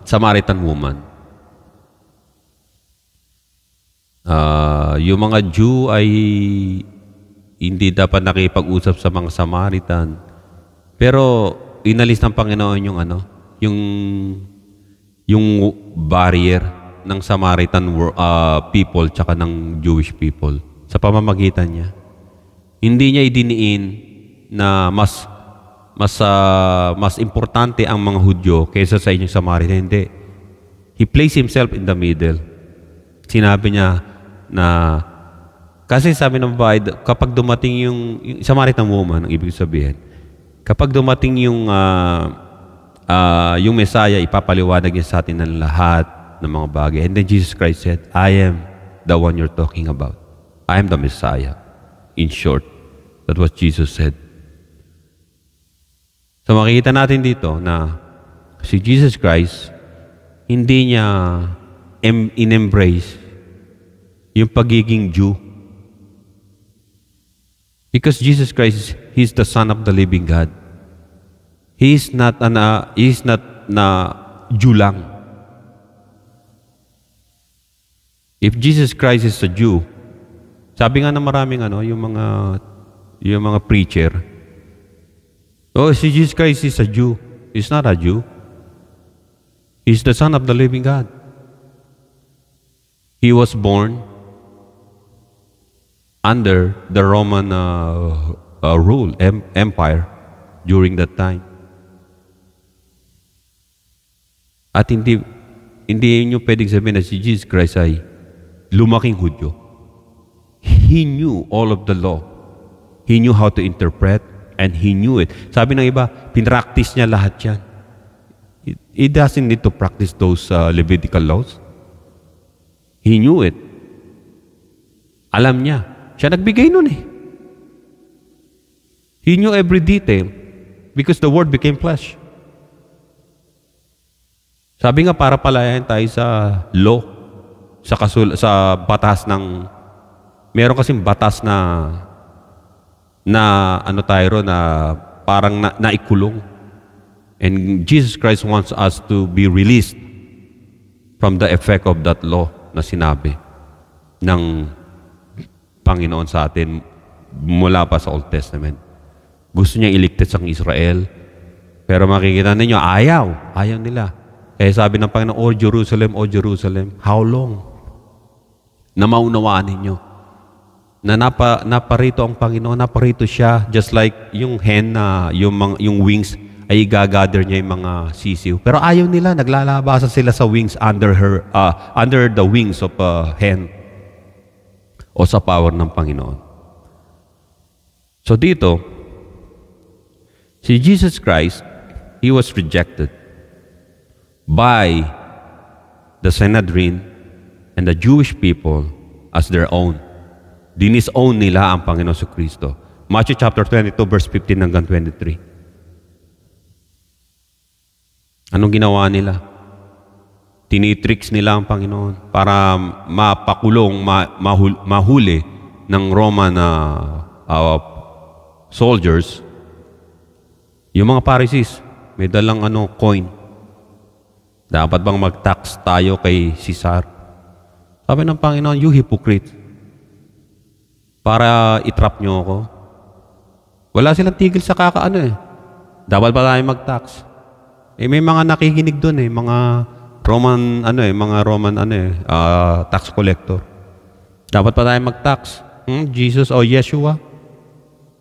Samaritan woman. Yung mga Jew ay hindi dapat nakipag-usap sa mga Samaritan. Pero inalis ng Panginoon yung barrier ng Samaritan people tsaka ng Jewish people sa pamamagitan niya. Hindi niya idiniin na mas importante ang mga Hudyo kaysa sa inyong Samaritan. Hindi. He placed himself in the middle. Sinabi niya na kasi sabi ng babae, kapag dumating yung Samaritan woman, ang ibig sabihin, kapag dumating yung Messiah, ipapaliwanag niya sa atin ng lahat ng mga bagay. And then Jesus Christ said, I am the one you're talking about. I am the Messiah. In short, that was Jesus said. So makikita natin dito na si Jesus Christ, hindi niya in-embrace yung pagiging Jew. Because Jesus Christ, He's the Son of the living God. He is not na Jew lang. If Jesus Christ is a Jew, sabi nga na maraming yung mga preacher, si Jesus Christ is a Jew. He's not a Jew. He's the Son of the living God. He was born under the Roman empire during that time. At hindi niyo pwedeng sabihin na si Jesus Christ ay lumaking Hudyo. He knew all of the law. He knew how to interpret and he knew it. Sabi ng iba, pinractice niya lahat yan. He doesn't need to practice those Levitical laws. He knew it. Alam niya. Siya nagbigay nun eh. He knew every detail because the Word became flesh. Sabi nga para palayain tayo sa law, sa batas ng, meron kasing batas na parang naikulong. And Jesus Christ wants us to be released from the effect of that law na sinabi ng Panginoon sa atin mula pa sa Old Testament. Gusto niya iligtas ang Israel. Pero makikita ninyo, ayaw nila. Kaya sabi ng Panginoon, O Jerusalem, how long? Na maunawaan ninyo. Na naparito ang Panginoon, naparito siya, just like yung hen na yung wings, ay gagather niya yung mga sisiw. Pero ayaw nila, naglalabasa sila sa wings under the wings of a hen o sa power ng Panginoon. So dito, si Jesus Christ, He was rejected by the Sanhedrin and the Jewish people as their own. Dinis-own nila ang Panginoon sa Kristo. Matthew chapter 22, verse 15 hanggang 23. Anong ginawa nila? Tinitricks nila ang Panginoon para mapakulong, mahuli ng Roman soldiers, yung mga Pharisees, may dalang coin. Dapat bang mag-tax tayo kay Caesar? Sabi ng Panginoon, you hypocrite. Para itrap nyo ako. Wala silang tigil sa kakaano eh. Dapat ba tayo mag-tax? May mga nakikinig doon mga Roman tax collector. Dapat pa tayo mag-tax? Jesus o Yeshua?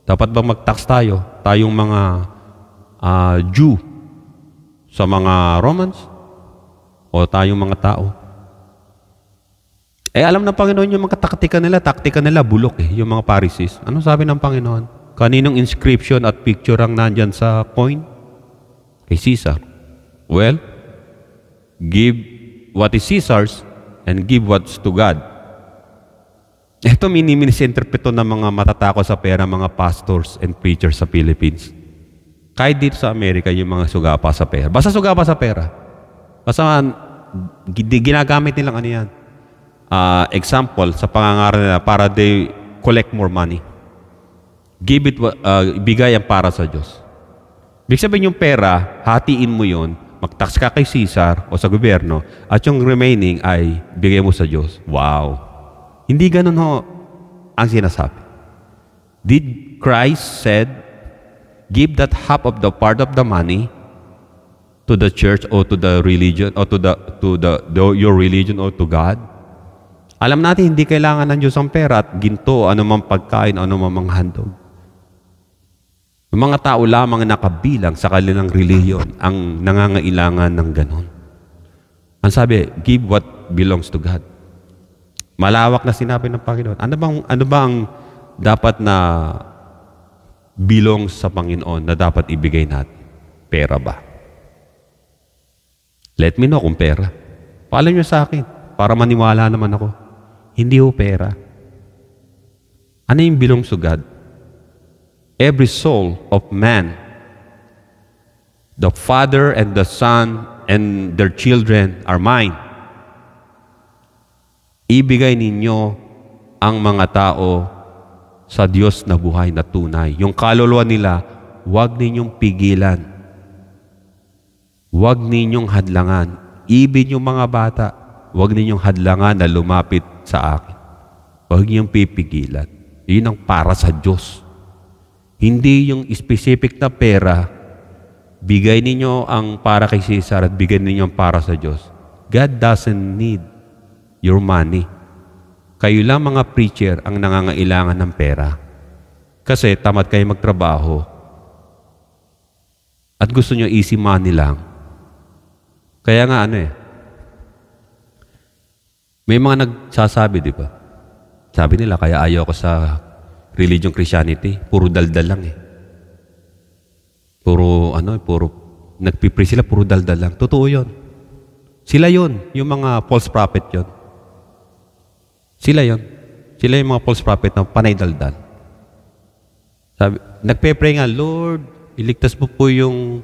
Dapat ba mag-tax tayo? Tayong mga Jew sa mga Romans? O tayong mga tao? Alam ng Panginoon yung mga taktika nila bulok yung mga Pharisees. Ano sabi ng Panginoon? Kaninong inscription at picture ang nandyan sa coin? Kay Caesar. Well, give what is Caesar's and give what's to God. Ito minimisinterpreto ng mga matatako sa pera, mga pastors and preachers sa Philippines. Kahit dito sa Amerika, yung mga sugapa sa pera. Basta sugapa sa pera. Basta ginagamit nilang yan. Example, sa pangangaral nila, para they collect more money. Give it, bigay ang para sa Diyos. Ibig sabihin yung pera, hatiin mo yun, mag-tax ka kay Caesar o sa gobyerno, at yung remaining ay bigay mo sa Diyos. Wow! Hindi ganun ang sinasabi. Did Christ said, give that half of the part of the money to the church or to the religion or to your religion or to God? Alam natin, hindi kailangan ng Diyos ang pera at ginto, anumang pagkain, anumang handog. Yung mga tao lamang nakabilang sa kanilang reliyon ang nangangailangan ng ganon. Ang sabi, give what belongs to God. Malawak na sinabi ng Panginoon. Ano ba ang dapat na belongs sa Panginoon na dapat ibigay natin? Pera ba? Let me know kung pera. Paalam nyo sa akin para maniwala naman ako. Hindi ho pera. Ano yung belongs to God? Every soul of man, the Father and the Son and their children are mine. Ibigay ninyo ang mga tao sa Diyos na buhay na tunay. Yung kaluluwa nila, huwag ninyong pigilan. Huwag ninyong hadlangan. Ibig yung mga bata, huwag ninyong hadlangan na lumapit sa akin. Huwag ninyong pipigilan. Yun ang para sa Diyos. Hindi yung specific na pera, bigay ninyo ang para kay Caesar at bigay ninyo ang para sa Diyos. God doesn't need your money. Kayo lang mga preacher ang nangangailangan ng pera. Kasi tamad kayo magtrabaho at gusto nyo easy money lang. Kaya nga may mga nagsasabi, di ba? Sabi nila, kaya ayaw ko sa religion Christianity, puro daldal lang Puro nagpipray sila, puro daldal lang. Totoo yun. Sila yun, yung mga false prophet yun. Sila yun. Sila yung mga false prophet na panay daldal. Sabi, nagpe-pray nga, Lord, iligtas mo po yung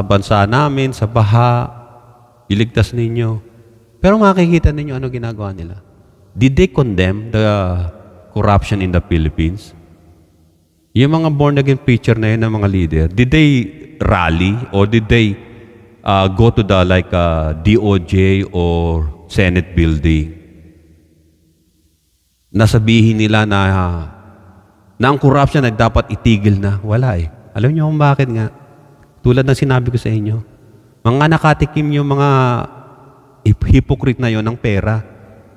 bansa namin sa baha. Iligtas ninyo. Pero makikita ninyo ano ginagawa nila. Did they condemn the corruption in the Philippines? Yung mga born-again preacher na yun, ng mga leader, did they rally or did they go to the DOJ or Senate building? Nasabihin nila na ang corruption ay dapat itigil na. Wala Alam niyo kung bakit nga? Tulad ng sinabi ko sa inyo, mga nakatikim yung mga hypocrite na yon ng pera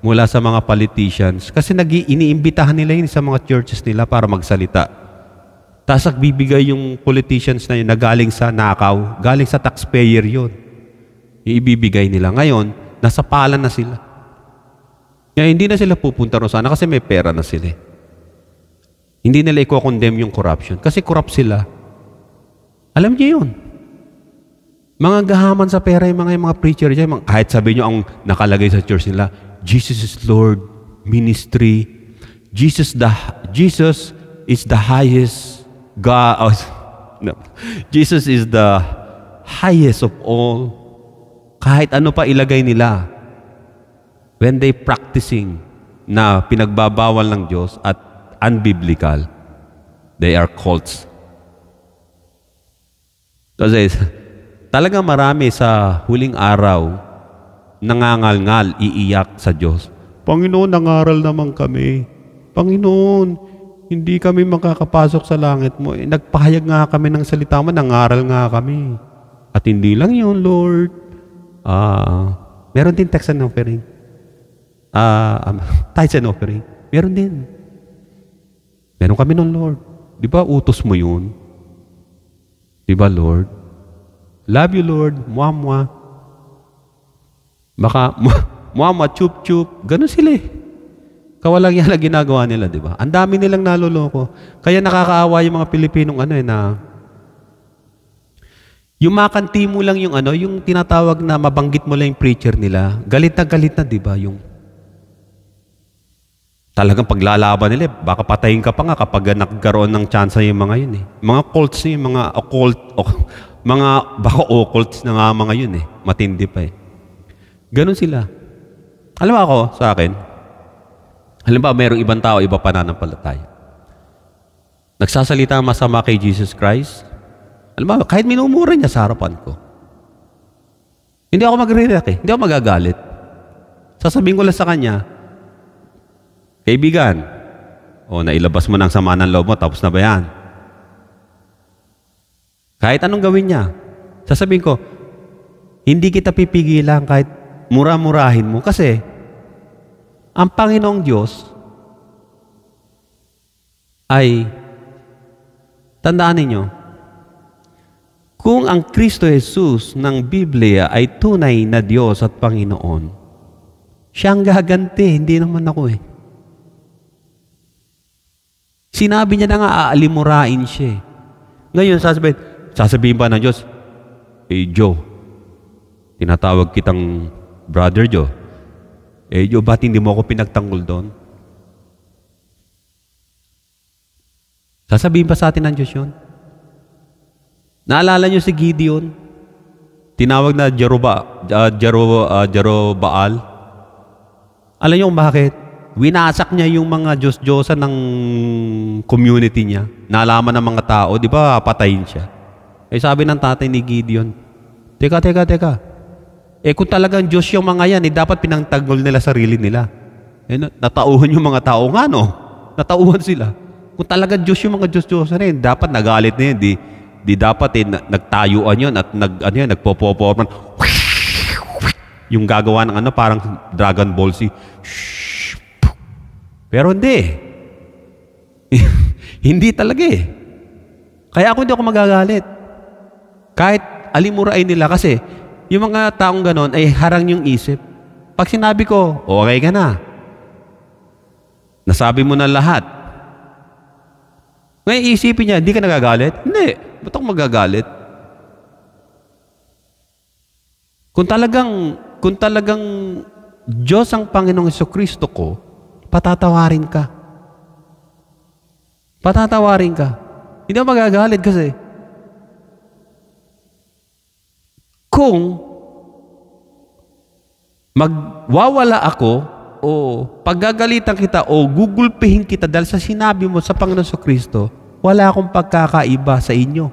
mula sa mga politicians kasi iniimbitahan nila yun sa mga churches nila para magsalita. Tapos bibigay yung politicians na yun na galing sa nakaw, galing sa taxpayer yun. Yung ibibigay nila. Ngayon, nasa pala na sila. Kaya hindi na sila pupunta ron sana kasi may pera na sila. Hindi nila i-condemn yung corruption kasi corrupt sila. Alam niyo yun. Mga gahaman sa pera yung mga preacher dyan. Kahit sabi nyo ang nakalagay sa church nila, Jesus is Lord, ministry. Jesus is the highest God. No. Jesus is the highest of all. Kahit ano pa ilagay nila. When they practicing na pinagbabawal ng Diyos at unbiblical, They are cults. Kasi talaga marami sa huling araw nangangalngal, iiyak sa Diyos. Panginoon, nangaral naman kami. Panginoon, hindi kami makakapasok sa langit mo. Nagpahayag nga kami ng salita mo, nangaral nga kami. At hindi lang yun, Lord. Meron din tax and offering. Tithes and offering. Meron din. Meron kami nun, Lord. Di ba utos mo yun? Di ba, Lord? Love you, Lord. Mwah-mwah. Baka, mwah-mwah, chup-chup. Ganun sila eh. Kawalang yan na ginagawa nila, di ba? Ang dami nilang naloloko. Kaya nakakaawa yung mga Pilipinong yumakanti mo lang yung tinatawag na mabanggit mo lang yung preacher nila. Galit na, di ba? Yung talagang paglalaban nila, baka patayin ka pa nga kapag nagkaroon ng chance yung mga yun eh. Mga cults yung mga occult, baka occults na nga mga yun eh. Matindi pa eh. Ganon sila. Alam mo ako, sa akin, halimbawa mayroong ibang tao, iba pananampalataya. Nagsasalita masama kay Jesus Christ. Alam mo, kahit minumura niya sa harapan ko, hindi ako magre-react eh. Hindi ako magagalit. Sasabihin ko lang sa kanya, kaibigan, nailabas mo ng sama ng loob mo, tapos na ba yan? Kahit anong gawin niya, sasabihin ko, hindi kita pipigilan kahit mura-murahin mo. Kasi, ang Panginoong Diyos ay, tandaan ninyo, kung ang Kristo Jesus ng Biblia ay tunay na Diyos at Panginoon, siya ang gaganti, hindi naman ako eh. Sinabi niya na nga, aalimurain siya. Ngayon, sasabihin pa ng Diyos, Joe, tinatawag kitang Brother Joe. Joe, ba't hindi mo ako pinagtanggol doon? Sasabihin pa sa atin ng Diyos yun? Naalala niyo si Gideon? Tinawag na Jerobaal. Alam niyo kung bakit? Winasak niya yung mga Diyos-Diyosan ng community niya. Nalaman ng mga tao, di ba, patayin siya. Sabi ng tatay ni Gideon, Teka. Kung talagang Diyos yung mga yan, dapat pinangtanggol nila sarili nila. Natauhan yung mga tao nga, no? Natauhan sila. Kung talagang Diyos yung mga Diyos-Diyosan rin, dapat nagalit na yun. Di dapat nagtayuan yun at nagpopoporman. Yung gagawa ng parang Dragon Ball Z. Pero hindi. Hindi talaga eh. Kaya ako hindi ako magagalit. Kahit alimurain nila kasi yung mga taong ganon ay harang yung isip. Pag sinabi ko, okay ka na. Nasabi mo na lahat. Ngayon isipin niya, hindi ka nagagalit? Hindi. Ba't ako magagalit? Kung talagang Diyos ang Panginoong Jesucristo ko, patatawarin ka. Patatawarin ka. Hindi ako magagalit kasi kung magwawala ako o paggagalitan kita o gugulpihin kita dahil sa sinabi mo sa Panginoon Jesucristo, wala akong pagkakaiba sa inyo.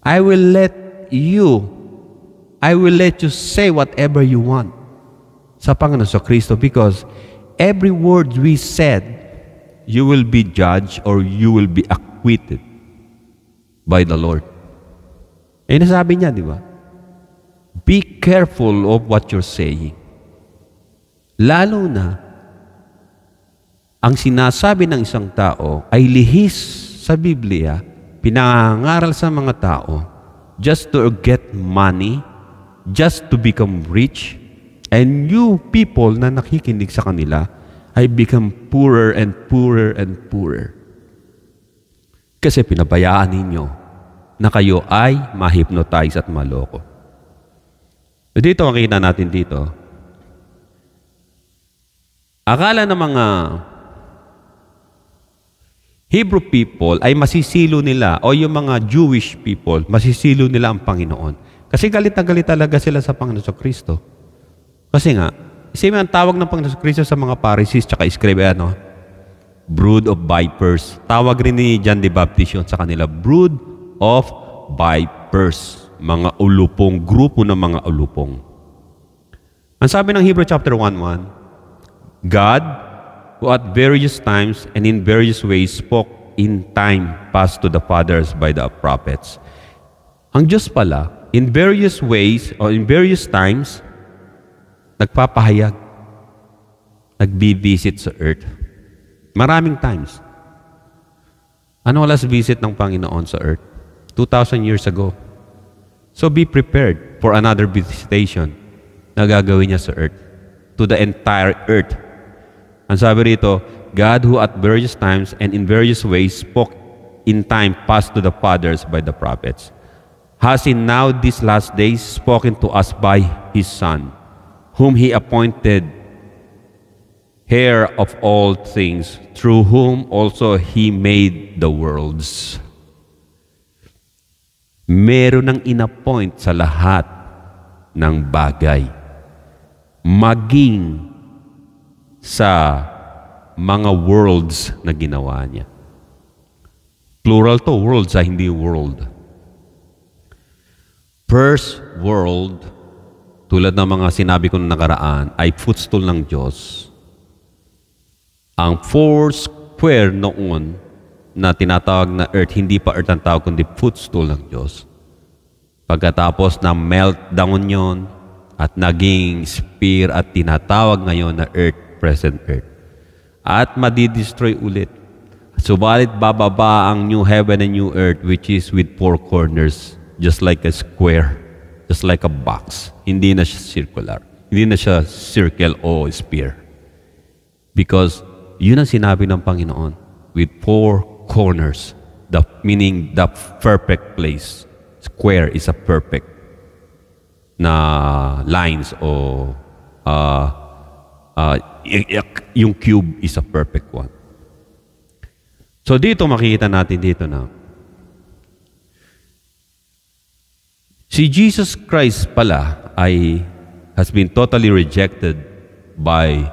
I will let you say whatever you want sa Panginoon Jesucristo because every word we said, you will be judged or you will be acquitted by the Lord. Nasabi niya, di ba? Be careful of what you're saying. Lalo na, ang sinasabi ng isang tao ay lihis sa Biblia, pinangaral sa mga tao, just to get money, just to become rich, and you people na nakikinig sa kanila ay become poorer and poorer and poorer. Kasi pinabayaan ninyo na kayo ay ma-hypnotize at maloko. Dito, makikita natin dito. Akala ng mga Hebrew people ay masisilo nila o yung mga Jewish people, masisilo nila ang Panginoon. Kasi galit na galit talaga sila sa Panginoon Kristo. Kasi nga, isipin ang tawag ng Panginoon Kristo sa mga Pharisees tsaka Escribe, Brood of vipers. Tawag rin ni John the Baptist yun sa kanila. Brood of vipers. Mga ulupong. Grupo ng mga ulupong. Ang sabi ng Hebrew chapter 1:1, God, who at various times and in various ways spoke in time past to the fathers by the prophets. Ang Diyos pala, in various ways or in various times, nagpapahayag. Nagbi-visit sa earth. Maraming times. Ano last visit ng Panginoon sa earth? 2,000 years ago. So be prepared for another visitation na gagawin niya sa earth. To the entire earth. Ang sabi rito, God who at various times and in various ways spoke in time past to the fathers by the prophets, has in now these last days spoken to us by His Son, whom He appointed heir of all things, through whom also He made the worlds. Meron ng inappoint sa lahat ng bagay. Maging sa mga worlds na ginawa niya. Plural to, worlds, hindi world. First world, tulad ng mga sinabi ko na nakaraan, ay footstool ng Diyos. Ang four square noon na tinatawag na earth, hindi pa earth ang tawag, kundi footstool ng Diyos. Pagkatapos na meltdown yon at naging sphere at tinatawag ngayon na earth, present earth. At madidestroy ulit. Subalit bababa ang new heaven and new earth, which is with four corners, just like a square, just like a box. Hindi na siya circular. Hindi na siya circle o sphere. Because yun ang sinabi ng Panginoon, with four corners, meaning the perfect place. Square is a perfect na lines o yung cube is a perfect one. So dito makikita natin dito na si Jesus Christ pala has been totally rejected by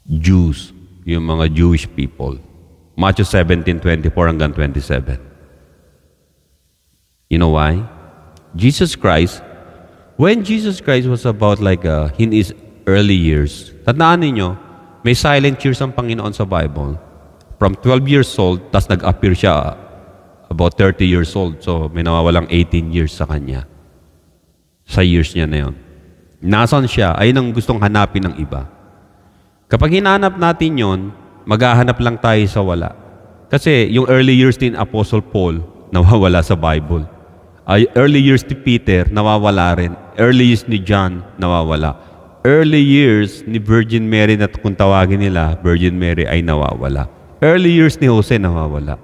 Jews, yung mga Jewish people. Matthew 17:24 hanggang 27. You know why? Jesus Christ, when Jesus Christ was about in his early years, tandaan ninyo, may silent years ang Panginoon sa Bible. From 12 years old, tas nag-appear siya about 30 years old. So, may nawawalang 18 years sa kanya. Sa years niya na yun. Nasaan siya? Ayun ang gustong hanapin ng iba. Kapag hinahanap natin yon, maghahanap lang tayo sa wala. Kasi yung early years din Apostle Paul, nawawala sa Bible. Early years ni Peter, nawawala rin. Early years ni John, nawawala. Early years ni Virgin Mary na kung tawagin nila, Virgin Mary ay nawawala. Early years ni Jose, nawawala.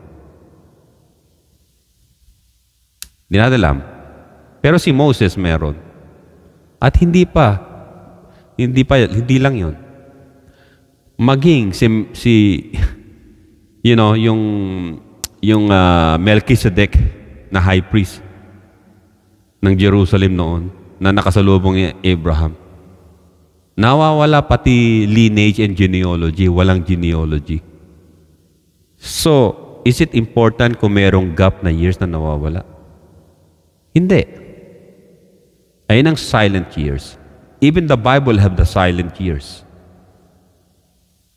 Hindi natin alam. Pero si Moses meron. At hindi lang yun. Maging yung Melchizedek na high priest ng Jerusalem noon na nakasalubong ni Abraham. Nawawala pati lineage and genealogy. Walang genealogy. So, is it important kung merong gap na years na nawawala? Hindi. Ayun ang silent years. Even the Bible have the silent years.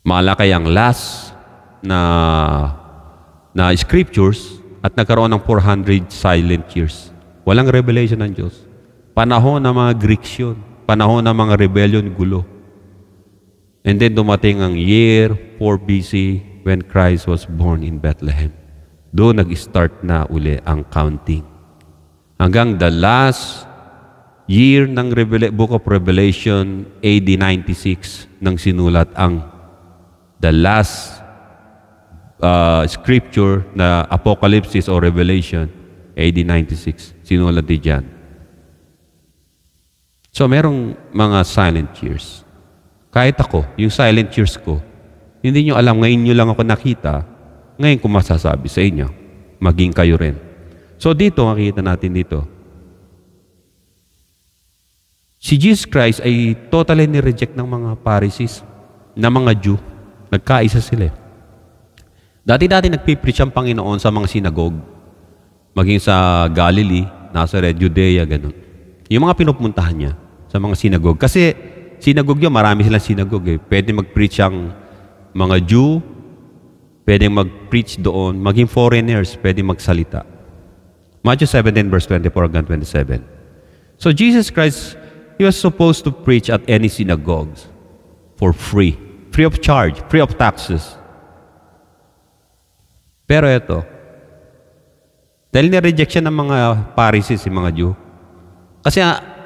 Malakay ang last na scriptures at nagkaroon ng 400 silent years. Walang revelation ng Diyos. Panahon ng mga Greeks yun. Panahon ng mga rebellion, gulo. And then dumating ang year 4 BC when Christ was born in Bethlehem. Doon nag-start na uli ang counting. Hanggang the last year ng Book of Revelation, AD 96, nang sinulat ang the last scripture na Apocalypse or Revelation, AD 96. Sinulat di dyan. So, merong mga silent years. Kahit ako, yung silent years ko, hindi nyo alam, ngayon nyo lang ako nakita, ngayon ko masasabi sa inyo, maging kayo rin. So, dito, makikita natin dito. Si Jesus Christ ay totally ni-reject ng mga Pharisees, ng mga Jew. Nagkaisa sila. Dati-dati nagpipreach ang Panginoon sa mga sinagog. Maging sa Galilee, Nazareth, Judea, ganun. Yung mga pinupuntahan niya sa mga sinagog. Kasi sinagog yun, marami silang sinagog eh. Pwede mag-preach ang mga Jew, pwede mag-preach doon, maging foreigners, pwede magsalita. Matthew 17 verse 24 hanggang 27. So Jesus Christ, He was supposed to preach at any synagogues for free. Free of charge, free of taxes. Pero ito, dahil ni-reject siya ng mga Pharisees, yung mga Jew. Kasi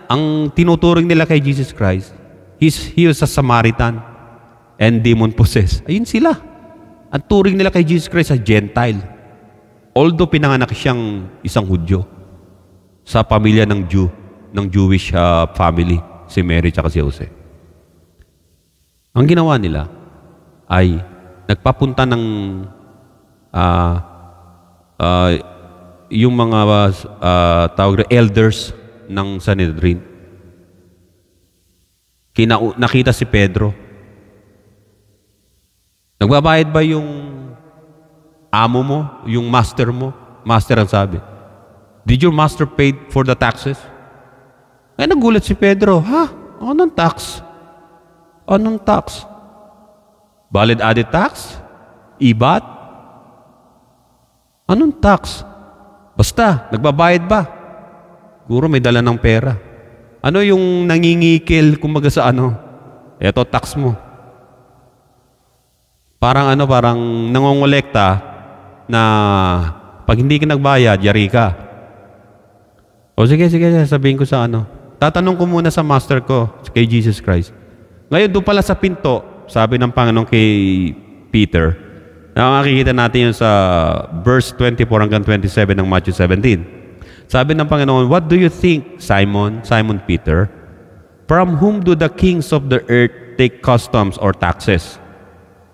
ang tinuturing nila kay Jesus Christ, He was a Samaritan and demon-possessed. Ayun sila. Ang turing nila kay Jesus Christ, a Gentile. Although pinanganak siyang isang Hudyo sa pamilya ng Jew, ng Jewish family, si Mary at si Jose. Ang ginawa nila ay nagpapunta ng yung mga tawag elders ng Sanhedrin. Nakita si Pedro. Nagbabayad ba yung amo mo, yung master mo? Master ang sabi. Did your master pay for the taxes? Ay nagulat si Pedro. Ha? Anong tax? Anong tax? Valid added tax? IBAT? Anong tax? Basta, nagbabayad ba? Siguro may dala ng pera. Ano yung nangingikil kumbaga sa ano? Eto, tax mo. Parang parang nangongolekta na pag hindi ka nagbayad, yari ka. O sige, sabihin ko sa tatanong ko muna sa master ko, kay Jesus Christ. Ngayon, doon pala sa pinto, sabi ng Panginoon kay Peter, na makikita natin yun sa verse 24 hanggang 27 ng Matthew 17. Sabi ng Panginoon, "What do you think, Simon Peter? From whom do the kings of the earth take customs or taxes?"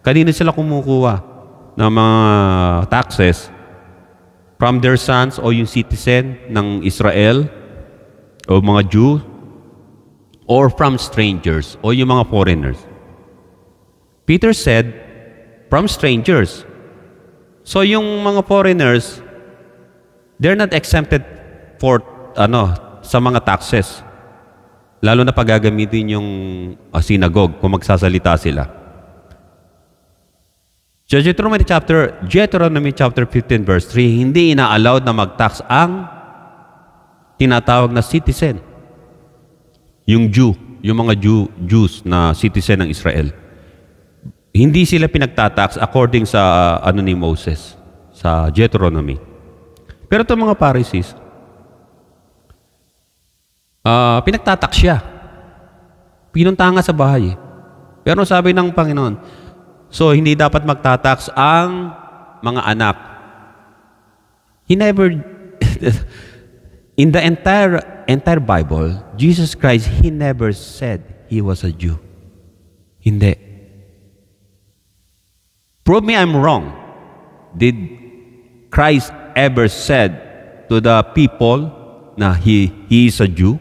Kanino sila kumukuha ng mga taxes? From their sons o yung citizen ng Israel o mga Jew? Or from strangers o yung mga foreigners? Peter said, from strangers. So yung mga foreigners, they're not exempted for sa mga taxes. Lalo na pag gagamitin yung synagogue kung magsasalita sila. Deuteronomy chapter 15 verse 3, hindi ina-allowed na mag-tax ang tinatawag na citizen. Yung Jew, yung mga Jews na citizen ng Israel. Hindi sila pinagtatax according sa ni Moses, sa Deuteronomy. Pero itong mga Pharisees, pinagtatax siya. Pinunta nga sa bahay. Pero sabi ng Panginoon, so hindi dapat magtatax ang mga anak. He never, in the entire Bible, Jesus Christ, He never said He was a Jew. Hindi. Prove me I'm wrong. Did Christ ever said to the people na He is a Jew?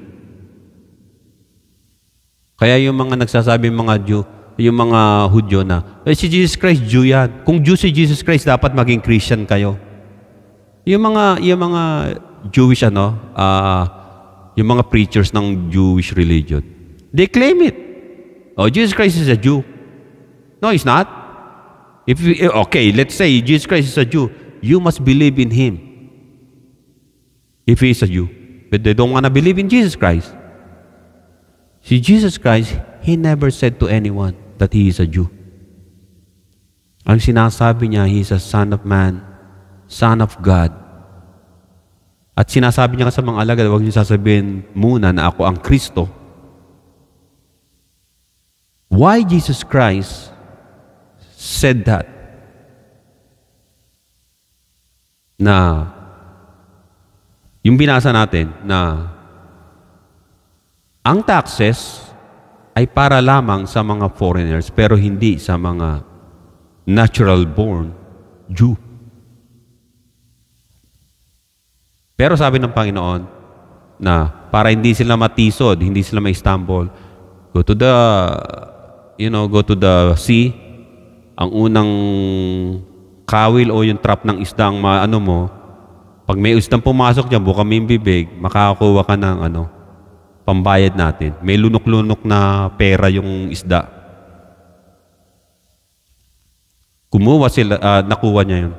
Kaya yung mga nagsasabi mga Jew, yung mga Hudyo na, si Jesus Christ, Jew yan. Kung Jew si Jesus Christ, dapat maging Christian kayo. Yung mga Jewish, yung mga preachers ng Jewish religion, they claim it. Oh, Jesus Christ is a Jew. No, He's not. Okay, let's say Jesus Christ is a Jew. You must believe in Him. If He is a Jew. But they don't want to believe in Jesus Christ. Si Jesus Christ, He never said to anyone that He is a Jew. Ang sinasabi niya, He is a Son of Man, Son of God. At sinasabi niya sa mga alagad, huwag niyo sasabihin muna na ako ang Kristo. Why Jesus Christ said that? Na yung binasa natin na ang taxes ay para lamang sa mga foreigners pero hindi sa mga natural-born Jew. Pero sabi ng Panginoon na para hindi sila matisod, hindi sila ma-stumble, go to the sea, ang unang kawil o yung trap ng isda ang maano mo, pag may isdang pumasok dyan, buka mo yung bibig, makakakuha ka ng pambayad natin. May lunok-lunok na pera yung isda. Kumuha sila, nakuha niya yun.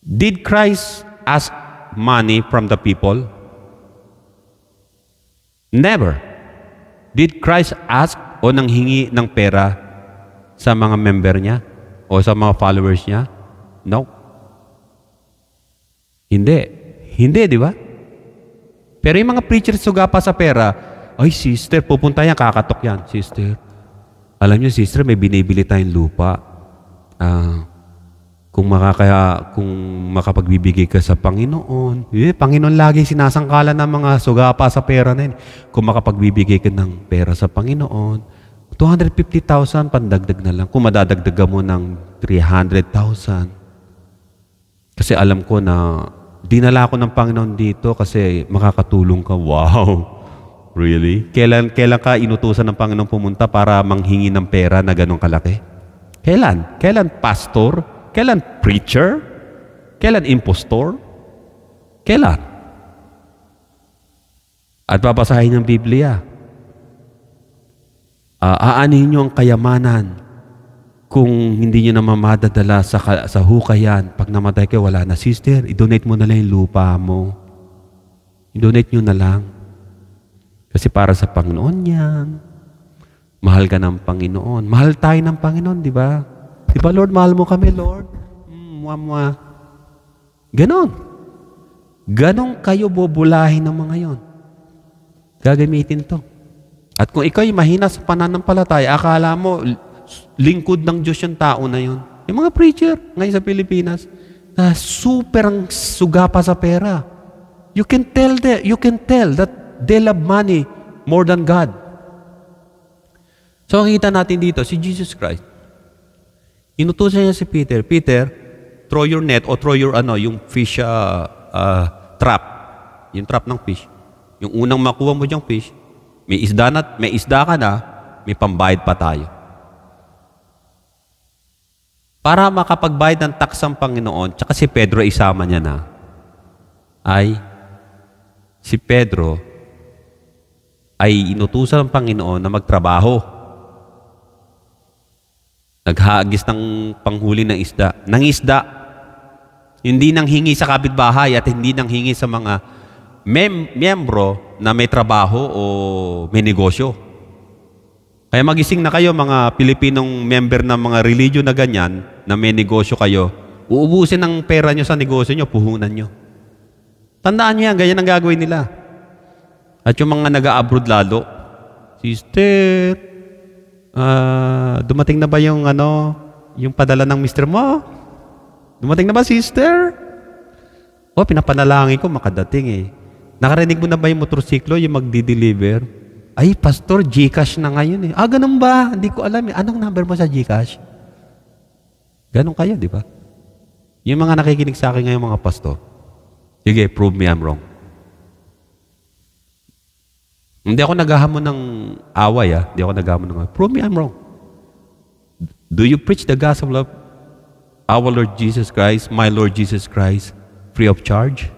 Did Christ ask money from the people? Never. Did Christ ask o nanghingi ng pera sa mga member niya o sa mga followers niya? No. Hindi. Hindi, di ba? Pero yung mga preachers suga pa sa pera, ay sister, pupunta yan, kakatok yan. Sister, alam niyo sister, may binibili tayong lupa. Kung makapagbibigay ka sa Panginoon, Panginoon lagi sinasangkalan ng mga sugapa sa pera na yun. Kung makapagbibigay ka ng pera sa Panginoon, 250,000, pandagdag na lang. Kung madadagdagan mo ng 300,000. Kasi alam ko na dinala ko ng Panginoon dito kasi makakatulong ka. Wow! Really? Kailan ka inutusan ng Panginoon pumunta para manghingi ng pera na ganong kalaki? Kailan? Kailan pastor? Kailan preacher? Kailan impostor? Kailan? At babasahin ng Biblia. Aanin niyo ang kayamanan kung hindi niyo naman madadala sa hukayan. Pag namatay kayo, wala na. Sister, i-donate mo na lang yung lupa mo. I-donate niyo na lang. Kasi para sa Panginoon yan. Mahal ka ng Panginoon. Mahal tayo ng Panginoon, di ba? Di ba, Lord, mahal mo kami, Lord? Mwah. Ganon. Ganon kayo bubulahin ng mga yon. Gagamitin to. At kung ikaw ay mahina sa pananampalataya, akala mo, lingkod ng Diyos yung tao na yon. Yung mga preacher ngayon sa Pilipinas, na super ang suga pa sa pera. You can tell that they love money more than God. So, kita natin dito, si Jesus Christ. Inutusan niya si Peter, Peter, throw your net o throw your yung fish trap. Yung trap ng fish. Yung unang makuha mo diyang fish, may isda ka na, may pambayad pa tayo. Para makapagbayad ng tax ang Panginoon, tsaka si Pedro isama niya na, ay si Pedro ay inutusan ng Panginoon na magtrabaho. Naghagis ng panghuli ng isda. Nang isda. Hindi nang hingi sa kapitbahay at hindi nang hingi sa mga miyembro na may trabaho o may negosyo. Kaya magising na kayo mga Pilipinong member ng mga religion na ganyan, na may negosyo kayo, uubusin ang pera nyo sa negosyo nyo, puhunan nyo. Tandaan nyo yan, ganyan ang gagawin nila. At yung mga nag-a-abroad lalo, sister, dumating na ba yung yung padala ng mister mo? Dumating na ba, sister? Pinapanalangin ko makadating eh. Nakarinig mo na ba yung motorsiklo, yung magdi-deliver? Ay, pastor, GCash na ngayon eh. Ganun ba? Hindi ko alam eh. Anong number mo sa GCash? Ganun kayo, di ba? Yung mga nakikinig sa akin ngayon, mga pastor, sige, prove me I'm wrong. Hindi ako naghahamon ng away, Hindi ako naghahamon ng away. Prove me I'm wrong. Do you preach the gospel of our Lord Jesus Christ, my Lord Jesus Christ, free of charge?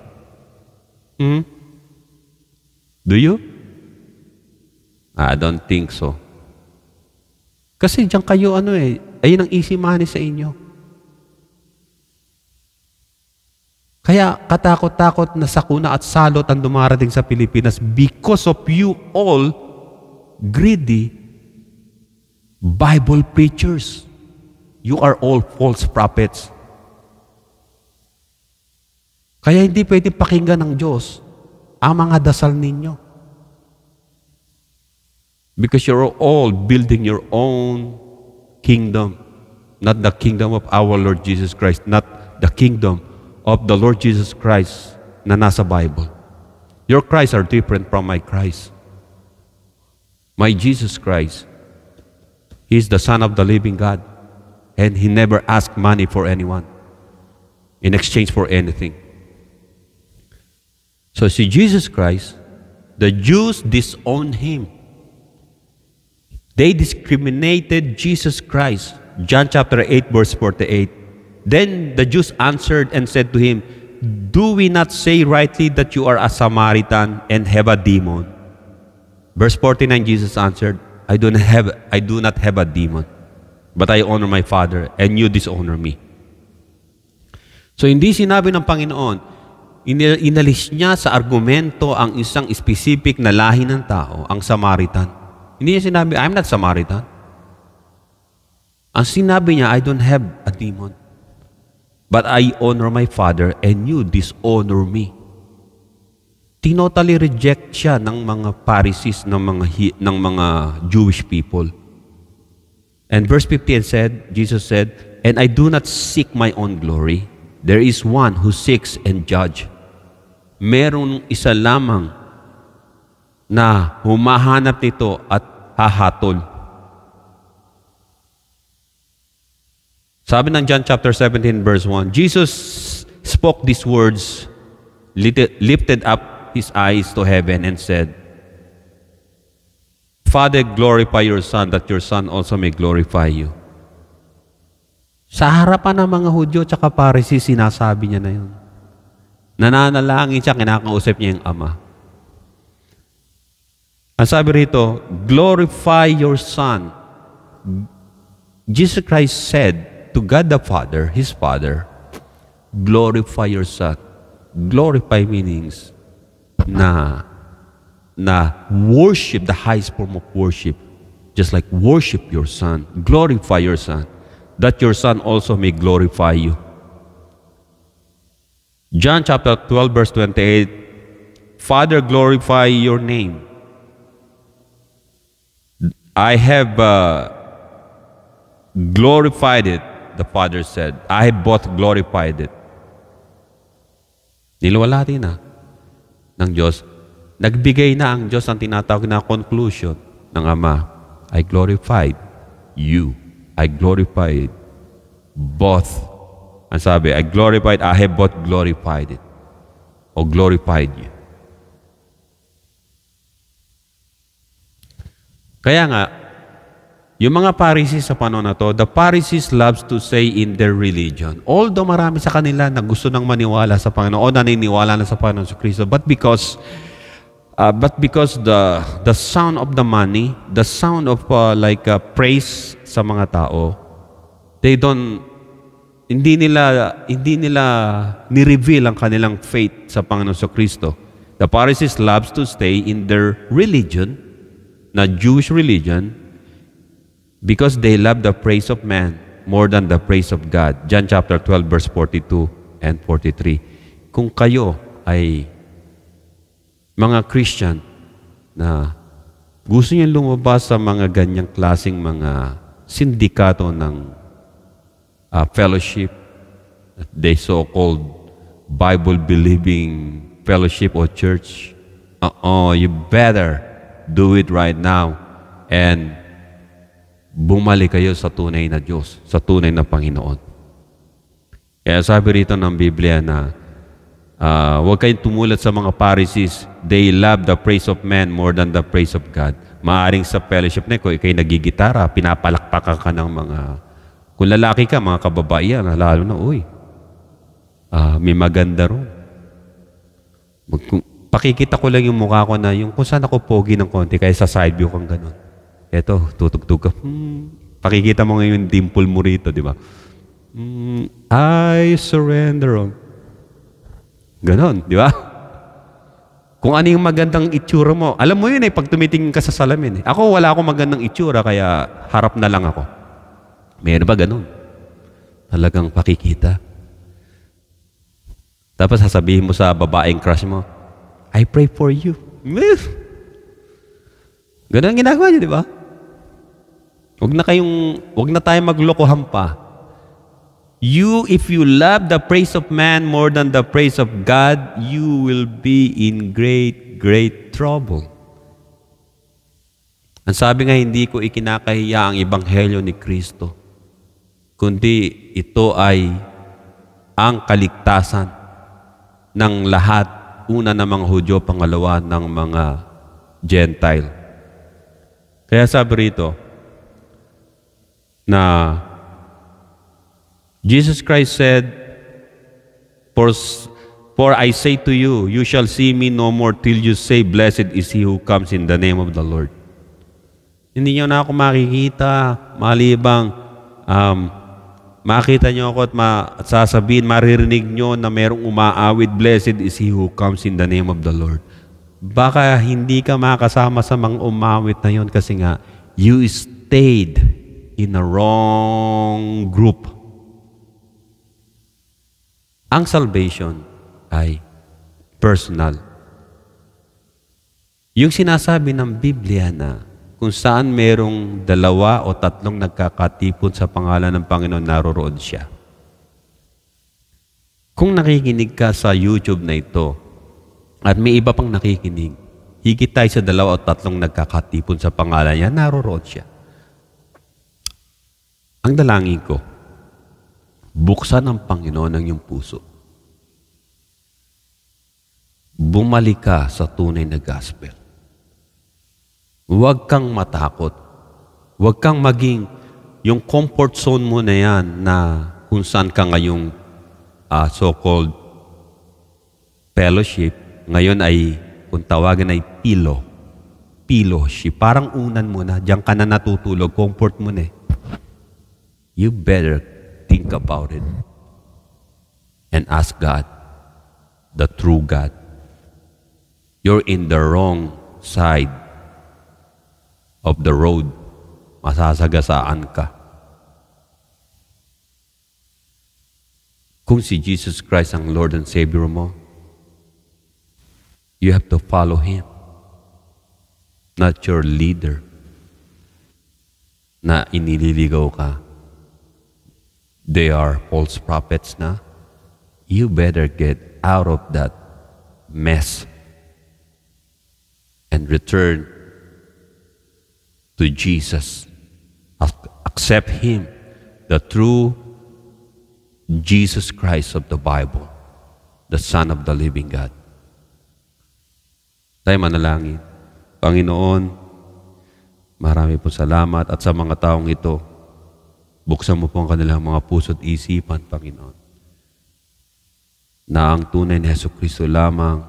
Do you? I don't think so. Kasi diyan kayo ayun ang easy money sa inyo. Kaya katakot-takot na sakuna at salot ang dumarating sa Pilipinas because of you all greedy Bible preachers. You are all false prophets. Kaya hindi pwedeng pakinggan ng Diyos ang mga dasal ninyo. Because you're all building your own kingdom. Not the kingdom of our Lord Jesus Christ. Not the kingdom of the Lord Jesus Christ na nasa Bible. Your Christ are different from my Christ. My Jesus Christ, He is the Son of the living God. And He never asked money for anyone in exchange for anything. So see, Jesus Christ, the Jews disowned Him. They discriminated Jesus Christ. John chapter 8, verse 48. Then the Jews answered and said to him, do we not say rightly that you are a Samaritan and have a demon? Verse 49, Jesus answered, I do not have a demon, but I honor my Father, and you dishonor me. So hindi sinabi ng Panginoon, inalis niya sa argumento ang isang specific na lahi ng tao, ang Samaritan. Hindi niya sinabi, I'm not Samaritan. Ang sinabi niya, I don't have a demon, but I honor my Father, and you dishonor me. Tinotally reject siya ng mga Pharisees, ng mga Jewish people. And verse 15 said, Jesus said, and I do not seek my own glory. There is one who seeks and judge. Merong isa lamang na humahanap nito at hahatol. Sabi ng John chapter 17 verse 1, Jesus spoke these words, lifted up his eyes to heaven and said, Father, glorify your Son, that your Son also may glorify you. Sa harapan ng mga Hudyo at Pharisees, sinasabi niya na yun. Nananalangin siya, kinakausap niya yung Ama. Ang sabi rito, glorify your Son. Jesus Christ said to God the Father, His Father, glorify your Son. Glorify meanings na worship, the highest form of worship. Just like worship your Son. Glorify your Son, that your Son also may glorify you. John chapter 12 verse 28, Father, glorify your name. I have glorified it, the Father said. I have both glorified it. Nilawalhati na ng Diyos. Nagbigay na ang Diyos ang tinatawag na conclusion ng Ama. I glorified you. I glorified both. Ang sabi, I have both glorified it. O glorified you. Kaya nga, yung mga Pharisees sa panahon na to, the Pharisees loves to say in their religion, although marami sa kanila na gusto nang maniwala sa Panginoon, o naniniwala na sa Panginoon sa Kristo, but because the sound of the money, the sound of praise sa mga tao, hindi nila ni-reveal ang kanilang faith sa Panginoon sa Kristo. The Pharisees loves to stay in their religion, na Jewish religion, because they love the praise of man more than the praise of God. John chapter 12 verse 42 and 43. Kung kayo ay mga Christian na gusto niyo lumabas sa mga ganyang klaseng mga sindikato ng fellowship, the so-called Bible-believing fellowship or church, you better do it right now and bumalik kayo sa tunay na Diyos, sa tunay na Panginoon. Kaya sabi rito ng Biblia na huwag kayong tumulat sa mga Pharisees. They love the praise of man more than the praise of God. Maaring sa fellowship na kung ikay nagigitara, pinapalakpakan ka ng mga, kung lalaki ka, mga kababaihan, lalo na, may maganda ron. Pakikita ko lang yung mukha ko na yung kung saan ako pogi ng konti, kaya sa side view kang gano'n. Eto, tutugtog ka. Pakikita mo ngayon yung dimple mo rito, di ba? I surrender. Ganon, di ba? Kung ano yung magandang itsura mo. Alam mo yun pag tumitingin ka sa salamin. Ako, wala akong magandang itsura, kaya harap na lang ako. Mayroon ba ganon? Talagang pakikita. Tapos sasabihin mo sa babaeng crush mo, I pray for you. Ganon ang ginagawa niyo, di ba? Huwag na tayo maglokohan pa. If you love the praise of man more than the praise of God, you will be in great, great trouble. Ang sabi nga, hindi ko ikinakahiya ang ebanghelyo ni Kristo, kundi ito ay ang kaligtasan ng lahat, una ng mga Hudyo, pangalawa ng mga Gentile. Kaya sabi rito, na Jesus Christ said, For I say to you, you shall see me no more till you say, Blessed is he who comes in the name of the Lord. Hindi nyo na ako makikita, malibang makita nyo ako at sasabihin, maririnig nyo na merong umaawit, Blessed is he who comes in the name of the Lord. Baka hindi ka makasama sa mga umawit na yon kasi nga, you stayed in a wrong group. Ang salvation ay personal. Yung sinasabi ng Biblia na kung saan merong 2 o 3 nagkakatipon sa pangalan ng Panginoon, naroroon siya. Kung nakikinig ka sa YouTube na ito at may iba pang nakikinig, higit tayo sa 2 o 3 nagkakatipon sa pangalan niya, naroroon siya. Ang dalangin ko, buksan ng Panginoon ang iyong puso. Bumalik ka sa tunay na gospel. Huwag kang matakot. Huwag kang maging yung comfort zone mo na yan na kung saan ka ngayong so-called fellowship. Ngayon ay, kung tawagan ay fellowship. Parang unan mo na, diyan ka na natutulog, comfort mo na eh. You better think about it and ask God, the true God. You're in the wrong side of the road. Masasagasaan ka. Kung si Jesus Christ ang Lord and Savior mo, you have to follow Him, not your leader na inililigaw ka. They are false prophets na. You better get out of that mess and return to Jesus. Accept Him, the true Jesus Christ of the Bible, the Son of the living God. Tayo manalangin. Panginoon, marami po salamat at sa mga taong ito, buksan mo po ang kanilang mga puso at isipan, Panginoon, na ang tunay na Jesucristo lamang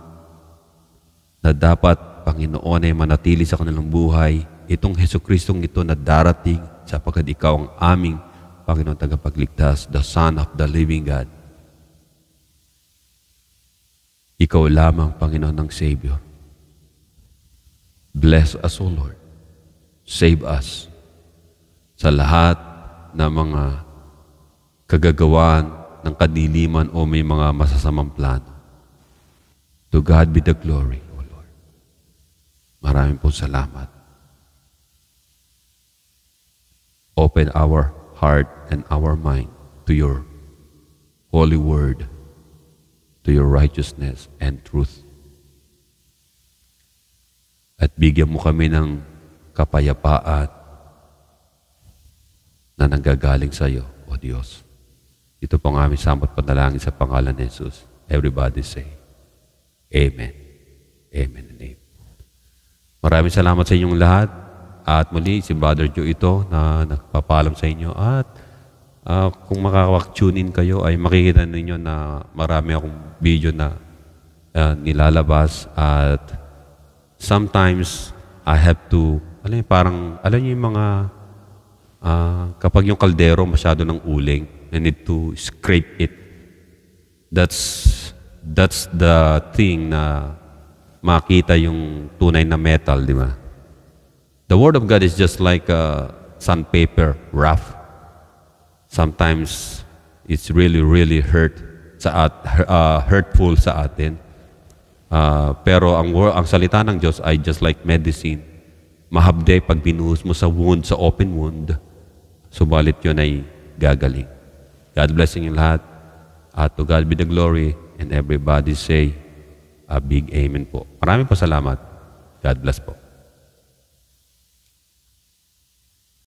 na dapat, Panginoon, ay manatili sa kanilang buhay. Itong Jesucristong ito na darating sapagkat ikaw ang aming Panginoon tagapagligtas, the Son of the living God. Ikaw lamang, Panginoon, ng Savior. Bless us, O Lord. Save us sa lahat ng mga kagagawan ng kadiliman o may mga masasamang plano. To God be the glory, O Lord. Maraming po salamat. Open our heart and our mind to your holy word, to your righteousness and truth. At bigyan mo kami ng kapayapaan na nanggagaling sa iyo, O Diyos. Ito po ang aming samot panalangin sa pangalan ni Jesus. Everybody say, Amen. Amen and Amen. Maraming salamat sa inyong lahat. At muli, si Brother Joe ito na nagpapalam sa inyo. At kung makaka-tune in kayo, ay makikita ninyo na marami akong video na nilalabas. At sometimes, I have to, alam niyo yung mga, kapag yung kaldero masyado ng uling, I need to scrape it. That's the thing na makita yung tunay na metal, di ba? The Word of God is just like sandpaper, rough. Sometimes it's really hurtful sa atin. Pero ang salita ng Diyos ay just like medicine. Mahabde pag binuhos mo sa wound, sa open wound, subalit yun ay gagaling. God bless yung lahat. At to God be the glory. And everybody say a big amen po. Maraming po salamat. God bless po.